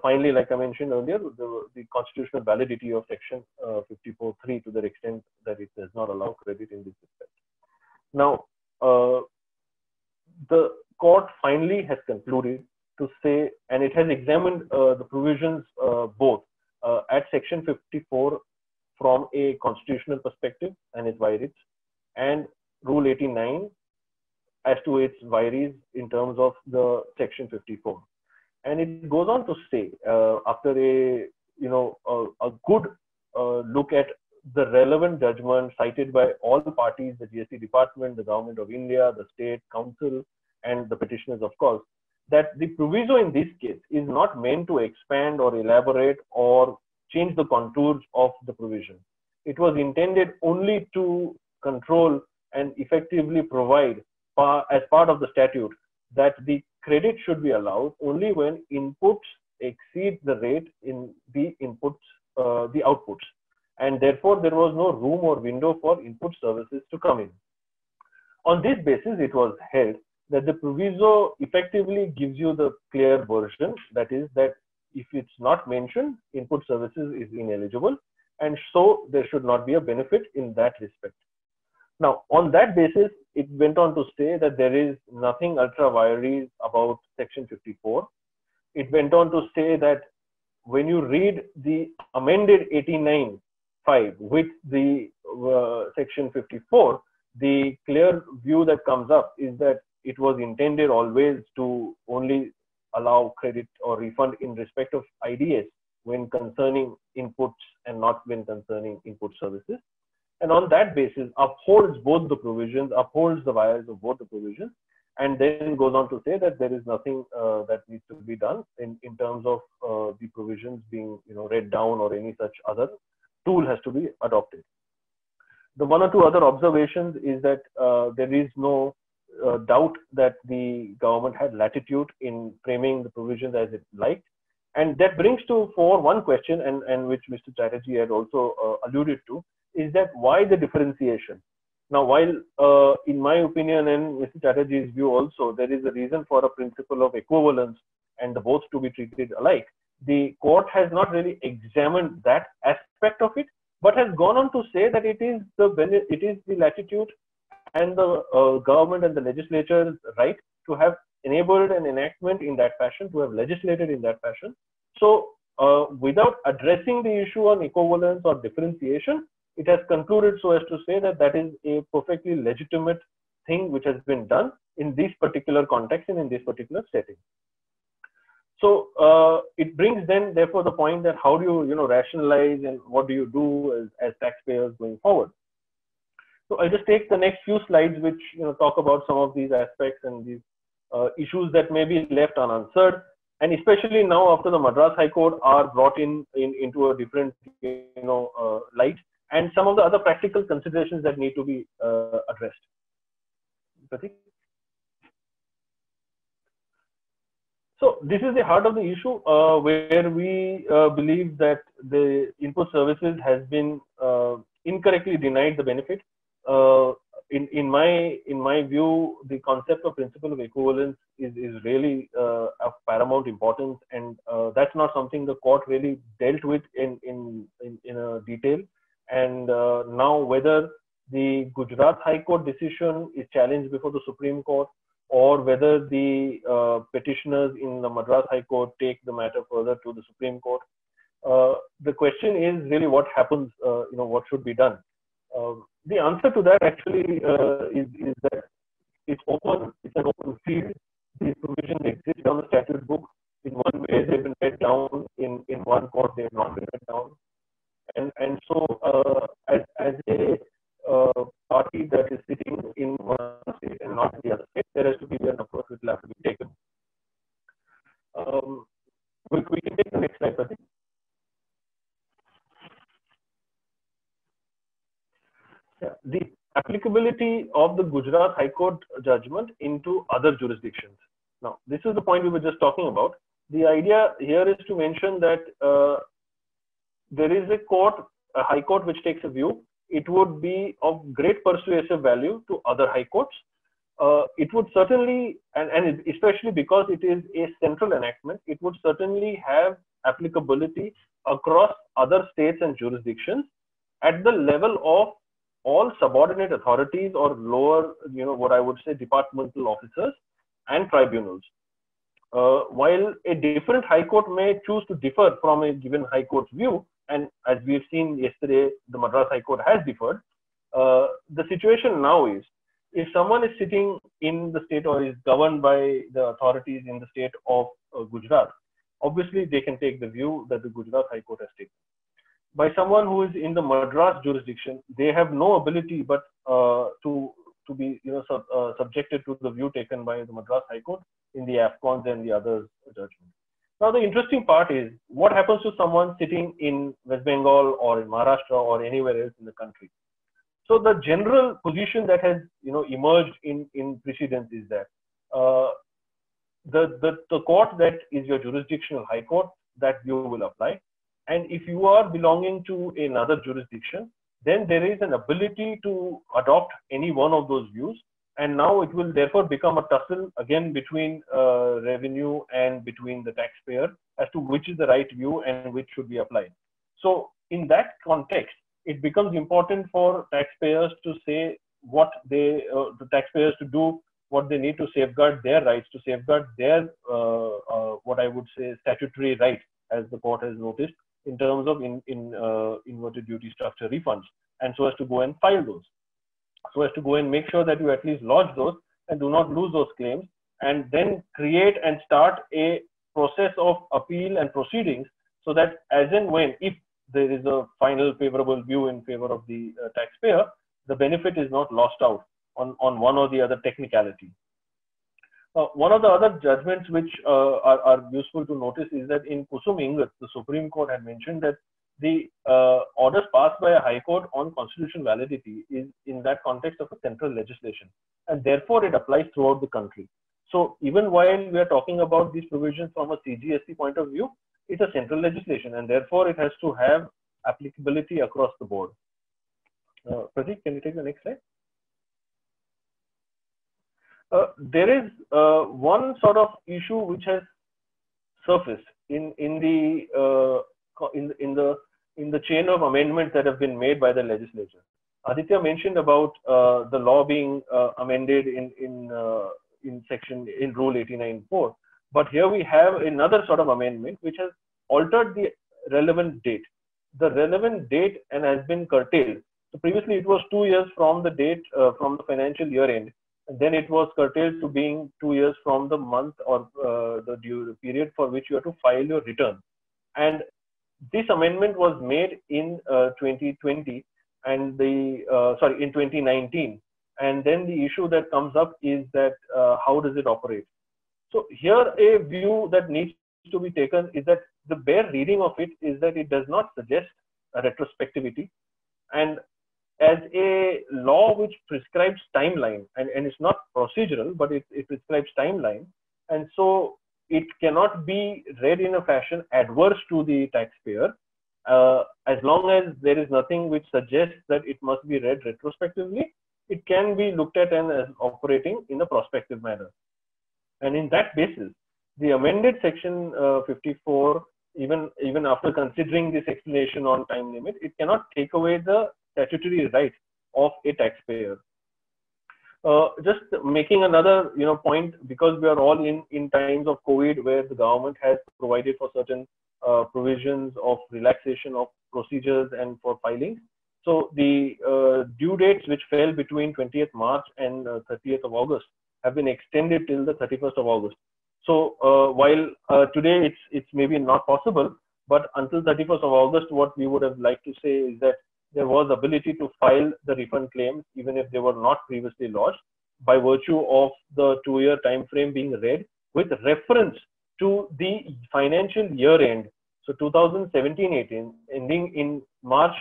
finally, like I mentioned earlier, the constitutional validity of section 54.3 to the extent that it does not allow credit in this respect. Now, the court finally has concluded to say, and it has examined the provisions both at section 54 from a constitutional perspective and its vires, and Rule 89 as to its vires in terms of the section 54. And it goes on to say, after a good look at the relevant judgment cited by all the parties, the GST department, the government of India, the state council, and the petitioners, of course, that the proviso in this case is not meant to expand or elaborate or change the contours of the provision. It was intended only to control and effectively provide as part of the statute that the credit should be allowed only when inputs exceed the rate in the outputs. And therefore, there was no room or window for input services to come in. On this basis, it was held that the proviso effectively gives you the clear version, that is that if it's not mentioned, input services is ineligible, and so there should not be a benefit in that respect. Now, on that basis, it went on to say that there is nothing ultra vires about section 54. It went on to say that when you read the amended 89.5 with the section 54, the clear view that comes up is that it was intended always to only allow credit or refund in respect of IDS when concerning inputs and not when concerning input services. And on that basis, upholds both the provisions, upholds the vires of both the provisions, and then goes on to say that there is nothing that needs to be done in terms of the provisions being read down, or any such other tool has to be adopted. The one or two other observations is that there is no doubt that the government had latitude in framing the provisions as it liked. And that brings to fore one question, and which Mr. Chatterjee had also alluded to, is that why the differentiation? Now, while in my opinion and Mr. Chatterjee's view also, there is a reason for a principle of equivalence and the both to be treated alike, the court has not really examined that aspect of it, but has gone on to say that it is the latitude and the government and the legislature's right to have enabled an enactment in that fashion, to have legislated in that fashion. So without addressing the issue on equivalence or differentiation, it has concluded so as to say that that is a perfectly legitimate thing which has been done in this particular context and in this particular setting. So it brings then therefore the point that how do you rationalize and what do you do as taxpayers going forward. So I'll just take the next few slides which talk about some of these aspects and these issues that may be left unanswered, and especially now after the Madras High Court are brought into a different light, and some of the other practical considerations that need to be addressed. Pratik? So this is the heart of the issue where we believe that the input services has been incorrectly denied the benefit. In my view, the concept of principle of equivalence is really of paramount importance, and that's not something the court really dealt with in a detail. And now whether the Gujarat High Court decision is challenged before the Supreme Court, or whether the petitioners in the Madras High Court take the matter further to the Supreme Court, the question is really what happens, what should be done. The answer to that actually is that it's an open field. These provisions exist on the statute book. In one way, they've been read down. In one court, they have not been read down. And so, as a party that is sitting in one state and not in the other state, there has to be an approach which will have to be taken. We can take the next slide, Pratik. Yeah, the applicability of the Gujarat High Court judgment into other jurisdictions. Now, this is the point we were just talking about. The idea here is to mention that there is a high court which takes a view. It would be of great persuasive value to other high courts. It would certainly, and especially because it is a central enactment, it would certainly have applicability across other states and jurisdictions at the level of all subordinate authorities or lower, what I would say, departmental officers and tribunals. While a different high court may choose to differ from a given high court's view, and as we have seen yesterday, the Madras High Court has differed, the situation now is, if someone is sitting in the state or is governed by the authorities in the state of Gujarat, obviously they can take the view that the Gujarat High Court has taken. By someone who is in the Madras jurisdiction, they have no ability but to be subjected to the view taken by the Madras High Court in the AFCONs and the other judgments. Now the interesting part is what happens to someone sitting in West Bengal or in Maharashtra or anywhere else in the country. So the general position that has emerged in precedence is that the court that is your jurisdictional high court, that view will apply. And if you are belonging to another jurisdiction, then there is an ability to adopt any one of those views. And now it will therefore become a tussle again between revenue and between the taxpayer as to which is the right view and which should be applied. So in that context, it becomes important for taxpayers to say what the taxpayers to do what they need to safeguard their rights, to safeguard their what I would say statutory right, as the court has noticed, in terms of inverted duty structure refunds, and so as to go and file those, so as to go and make sure that you at least lodge those and do not lose those claims, and then create and start a process of appeal and proceedings, so that as and when, if there is a final favorable view in favor of the taxpayer, the benefit is not lost out on one or the other technicality. One of the other judgments which are useful to notice is that in Kusum Ingat, the Supreme Court had mentioned that the orders passed by a High Court on constitutional validity is in that context of a central legislation, and therefore it applies throughout the country. So even while we are talking about these provisions from a CGST point of view, it's a central legislation, and therefore it has to have applicability across the board. Pratik, can you take the next slide? There is one sort of issue which has surfaced in the chain of amendments that have been made by the legislature. Aditya mentioned about the law being amended in Rule 89.4, but here we have another sort of amendment which has altered the relevant date. The relevant date and has been curtailed. So previously it was 2 years from the date from the financial year end. And then it was curtailed to being 2 years from the month or the period for which you have to file your return. And this amendment was made in 2020 and in 2019. And then the issue that comes up is that how does it operate? So here a view that needs to be taken is that the bare reading of it is that it does not suggest a retrospectivity. And as a law which prescribes timeline, and it's not procedural, but it prescribes timeline, and so it cannot be read in a fashion adverse to the taxpayer, as long as there is nothing which suggests that it must be read retrospectively. It can be looked at as operating in a prospective manner. And in that basis, the amended section 54, even after considering this explanation on time limit, it cannot take away the statutory right of a taxpayer. Just making another point, because we are all in times of COVID where the government has provided for certain provisions of relaxation of procedures and for filing. So the due dates which fell between 20th March and 30th of August have been extended till the 31st of August. So while today it's maybe not possible, but until 31st of August, what we would have liked to say is that there was ability to file the refund claims even if they were not previously lodged, by virtue of the 2-year time frame being read with reference to the financial year end. So 2017-18 ending in March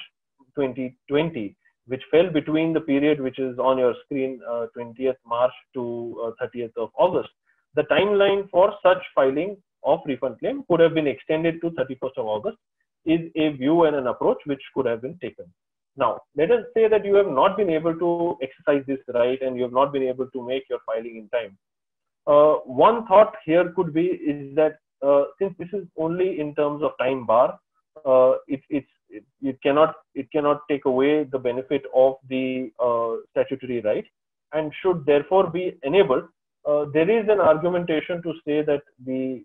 2020, which fell between the period which is on your screen, 20th March to 30th of August. The timeline for such filing of refund claim could have been extended to 31st of August is a view and an approach which could have been taken. Now, let us say that you have not been able to exercise this right and you have not been able to make your filing in time. One thought here could be is that since this is only in terms of time bar, it cannot take away the benefit of the statutory right and should therefore be enabled. There is an argumentation to say that the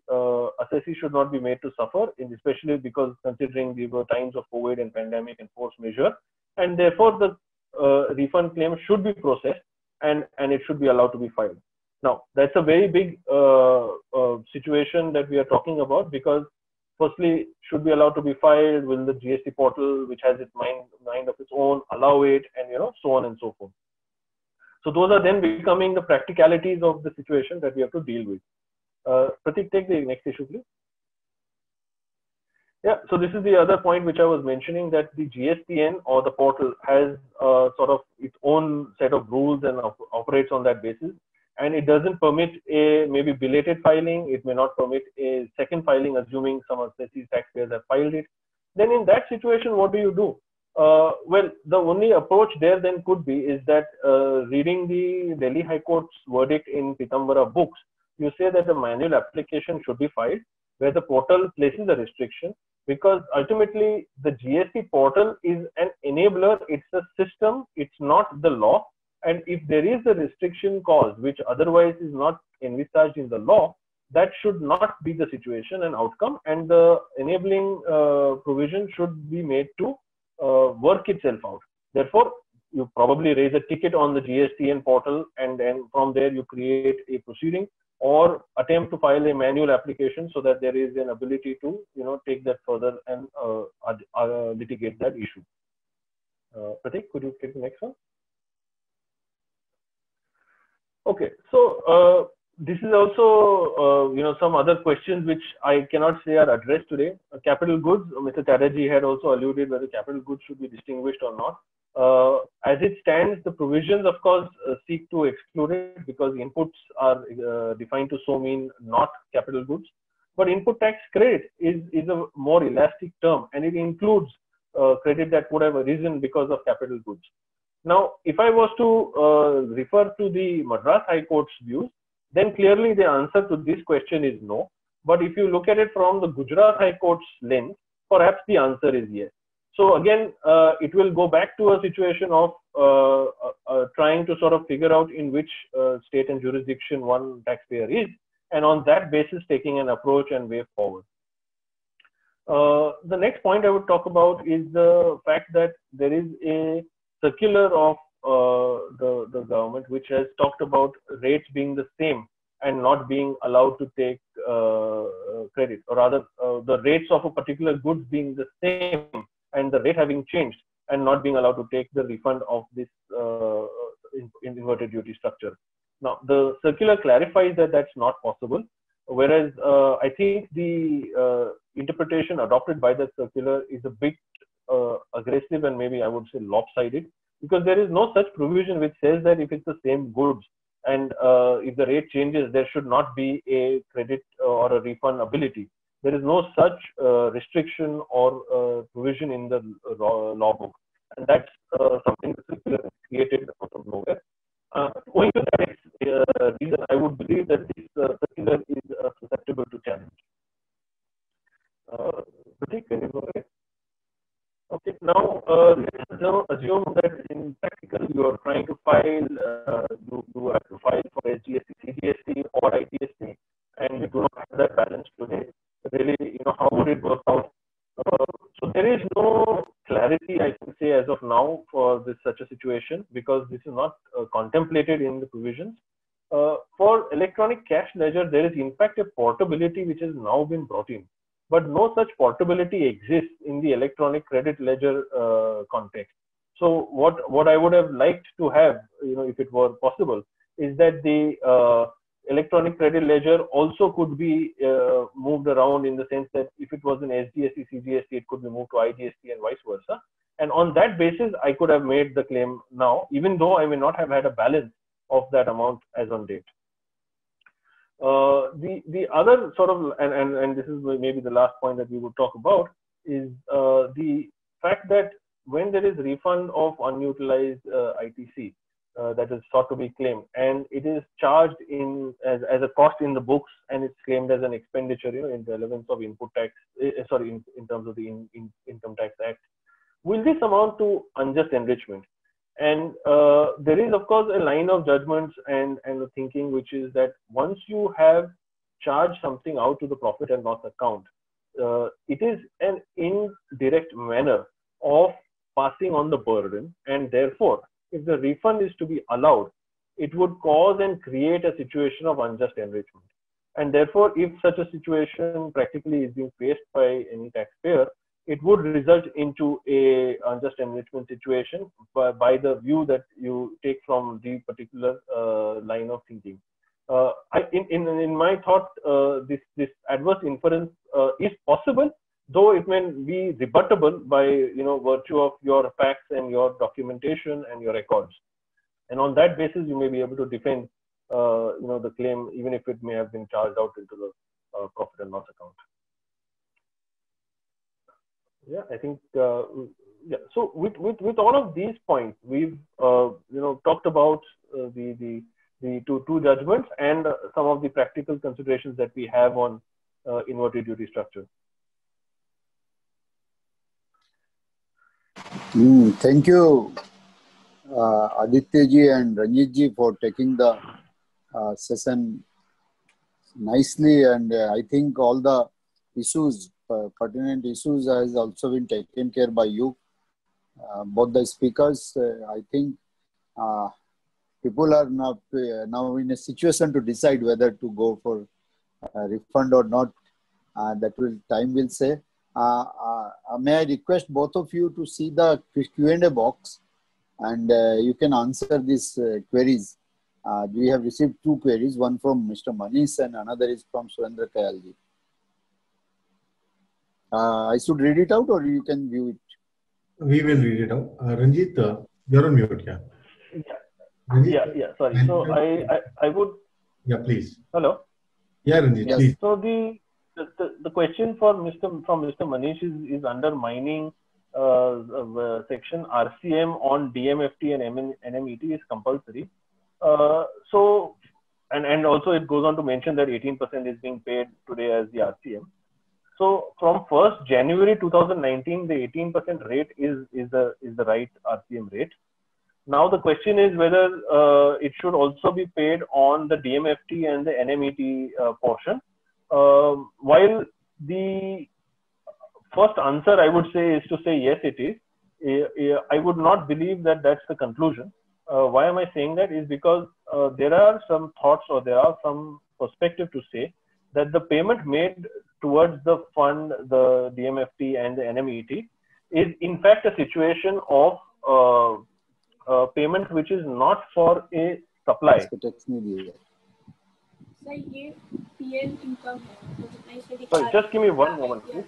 assessee should not be made to suffer, especially because considering the times of COVID and pandemic and force majeure, and therefore the refund claim should be processed and it should be allowed to be filed. Now, that's a very big situation that we are talking about, because firstly, should be allowed to be filed, will the GST portal, which has its mind of its own, allow it, and so on and so forth. So those are then becoming the practicalities of the situation that we have to deal with. Pratik, take the next issue, please. Yeah, so this is the other point which I was mentioning, that the GSTN or the portal has sort of its own set of rules and operates on that basis. And it doesn't permit a maybe belated filing. It may not permit a second filing, assuming some of the taxpayers have filed it. Then in that situation, what do you do? Well, the only approach there then could be is that reading the Delhi High Court's verdict in Pitambara books, you say that the manual application should be filed where the portal places a restriction, because ultimately the GST portal is an enabler. It's a system. It's not the law. And if there is a restriction caused, which otherwise is not envisaged in the law, that should not be the situation and outcome. And the enabling provision should be made to work itself out. Therefore, you probably raise a ticket on the GSTN portal, and then from there you create a proceeding or attempt to file a manual application so that there is an ability to take that further and litigate that issue. Pratik, could you take the next one? Okay, so this is also, some other questions which I cannot say are addressed today. Capital goods, Mr. Chatterjee had also alluded whether capital goods should be distinguished or not. As it stands, the provisions, of course, seek to exclude it because inputs are defined to so mean not capital goods. But input tax credit is a more elastic term, and it includes credit that would have arisen because of capital goods. Now, if I was to refer to the Madras High Court's views, then clearly the answer to this question is no. But if you look at it from the Gujarat High Court's lens, perhaps the answer is yes. So again, it will go back to a situation of trying to sort of figure out in which state and jurisdiction one taxpayer is, and on that basis taking an approach and way forward. The next point I would talk about is the fact that there is a circular of the government which has talked about rates being the same and not being allowed to take credit, or rather the rates of a particular goods being the same and the rate having changed and not being allowed to take the refund of this inverted duty structure. Now, the circular clarifies that that's not possible, whereas I think the interpretation adopted by the circular is a bit aggressive and maybe I would say lopsided, because there is no such provision which says that if it's the same goods and if the rate changes, there should not be a credit or a refund ability. There is no such restriction or provision in the law book, and that's something the circular has created out of nowhere. Owing to that reason, I would believe that this circular is susceptible to challenge. Pratik, can you go ahead? Okay, now let's assume that in practical you are trying to file, you have to file for SGST, CGST or ITST, and you do not have that balance today. Really, how would it work out? So there is no clarity, I can say, as of now for such a situation, because this is not contemplated in the provisions. For electronic cash ledger, there is in fact a portability which has now been brought in, but no such portability exists in the electronic credit ledger context. So what I would have liked to have, if it were possible, is that the electronic credit ledger also could be moved around, in the sense that if it was an SGST, CGST, it could be moved to IGST and vice versa. And on that basis, I could have made the claim now, even though I may not have had a balance of that amount as on date. The other sort of, and this is maybe the last point that we would talk about, is the fact that when there is refund of unutilized ITC, that is sought to be claimed, and it is charged in as a cost in the books, and it's claimed as an expenditure, in relevance of input tax, in terms of the Income Tax Act, will this amount to unjust enrichment? And there is, of course, a line of judgments and the thinking, which is that once you have charged something out to the profit and loss account, it is an indirect manner of passing on the burden, and therefore, if the refund is to be allowed, it would cause and create a situation of unjust enrichment. And therefore, if such a situation practically is being faced by any taxpayer, it would result into a unjust enrichment situation by the view that you take from the particular line of thinking. In my thought, this adverse inference is possible, though it may be rebuttable by virtue of your facts and your documentation and your records. And on that basis, you may be able to defend the claim, even if it may have been charged out into the profit and loss account. Yeah, I think yeah. So with all of these points, we've talked about the two judgments and some of the practical considerations that we have on inverted duty structure. Thank you, Aditya ji and Ranjit ji, for taking the session nicely, and I think all the issues, pertinent issues, has also been taken care by you, both the speakers. I think people are now in a situation to decide whether to go for a refund or not. Time will say. May I request both of you to see the Q&A box, and you can answer these queries We have received two queries, one from Mr. Manish and another is from Surendra Kayalji. I should read it out or you can view it? We will read it out. Ranjit, you're on mute, yeah. Ranjit, yeah, sorry. So I would... Yeah, please. Hello? Yeah, Ranjit, yes. please. So the question from Mr. Manish is under mining section RCM on DMFT and NMET is compulsory. So and also it goes on to mention that 18% is being paid today as the RCM. So from 1st January 2019, the 18% rate is the right RCM rate. Now the question is whether it should also be paid on the DMFT and the NMET portion. While the first answer I would say is to say yes, it is. I would not believe that that's the conclusion. Why am I saying that? Is because there are some thoughts or there are some perspective to say that the payment made towards the fund, the DMFT and the NMET is in fact a situation of payment which is not for a supply. Sorry, just give me one moment, please.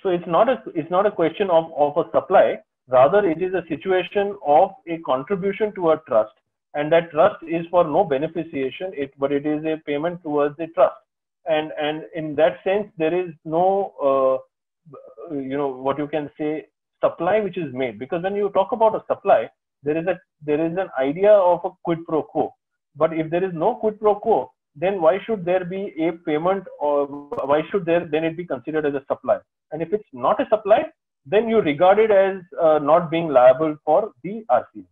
So it's not a question of a supply. Rather, it is a situation of a contribution to a trust, and that trust is for no beneficiation. But it is a payment towards the trust, and in that sense, there is no what you can say supply which is made, because when you talk about a supply, there is an idea of a quid pro quo. But if there is no quid pro quo, then why should there be a payment, or why should then it be considered as a supply? And if it's not a supply, then you regard it as not being liable for the RCM.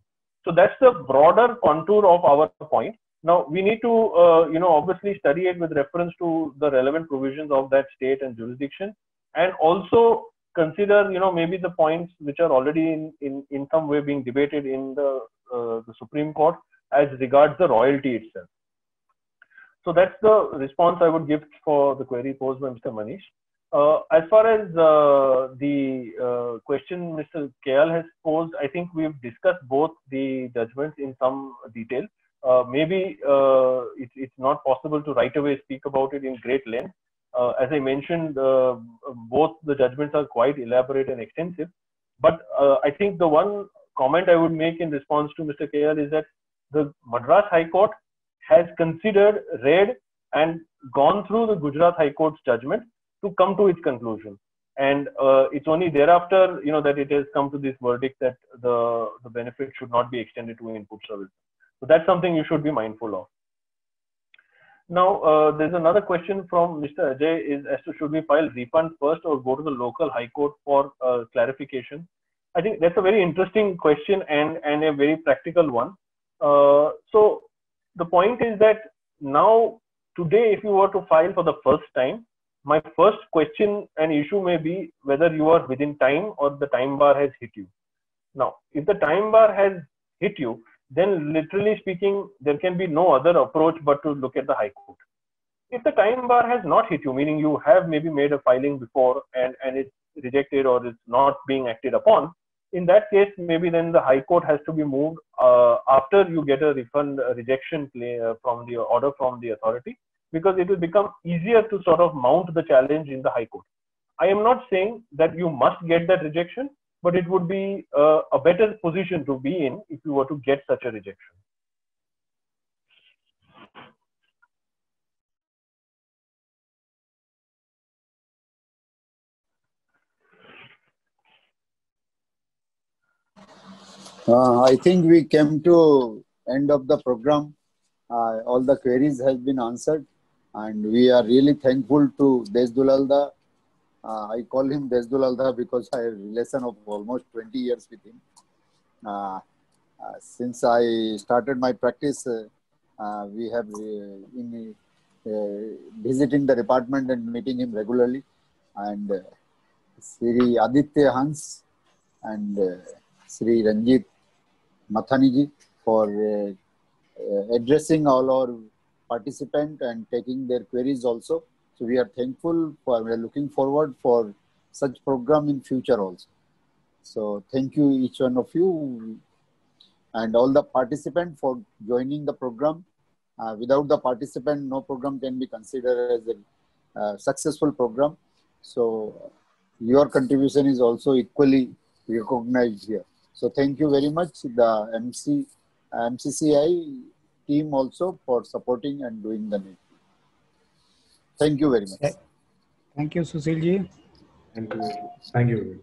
So that's the broader contour of our point. Now we need to obviously study it with reference to the relevant provisions of that state and jurisdiction, and also consider maybe the points which are already in some way being debated in the Supreme Court as regards the royalty itself. So that's the response I would give for the query posed by Mr. Manish. As far as the question Mr. Kayal has posed, I think we've discussed both the judgments in some detail. Maybe it's not possible to right away speak about it in great length. As I mentioned, both the judgments are quite elaborate and extensive. But I think the one comment I would make in response to Mr. Kayal is that the Madras High Court has considered, read, and gone through the Gujarat High Court's judgment to come to its conclusion. And it's only thereafter, that it has come to this verdict that the benefit should not be extended to input service. So that's something you should be mindful of. Now, there's another question from Mr. Ajay is as to should we file refund first or go to the local high court for clarification? I think that's a very interesting question and a very practical one. So the point is that now, today, if you were to file for the first time, my first question and issue may be whether you are within time or the time bar has hit you. Now, if the time bar has hit you, then literally speaking, there can be no other approach but to look at the High Court. If the time bar has not hit you, meaning you have maybe made a filing before and it's rejected or it's not being acted upon, in that case, maybe then the High Court has to be moved after you get a refund rejection from the order from the authority, because it will become easier to sort of mount the challenge in the High Court. I am not saying that you must get that rejection, but it would be a better position to be in if you were to get such a rejection. I think we came to end of the program. All the queries have been answered, and we are really thankful to Desdulalda. I call him Desdulalda because I have a relation of almost 20 years with him. Since I started my practice, we have been visiting the department and meeting him regularly. And Sri Aditya Hans and Sri Ranjit Mathaniji for addressing all our participants and taking their queries also. So we are thankful we are looking forward for such program in future also. So thank you each one of you and all the participants for joining the program. Without the participant, no program can be considered as a successful program. So your contribution is also equally recognized here. So thank you very much, the MCCI team also for supporting and doing the need. Thank you very much. Thank you, Sushil ji. Thank you. Thank you.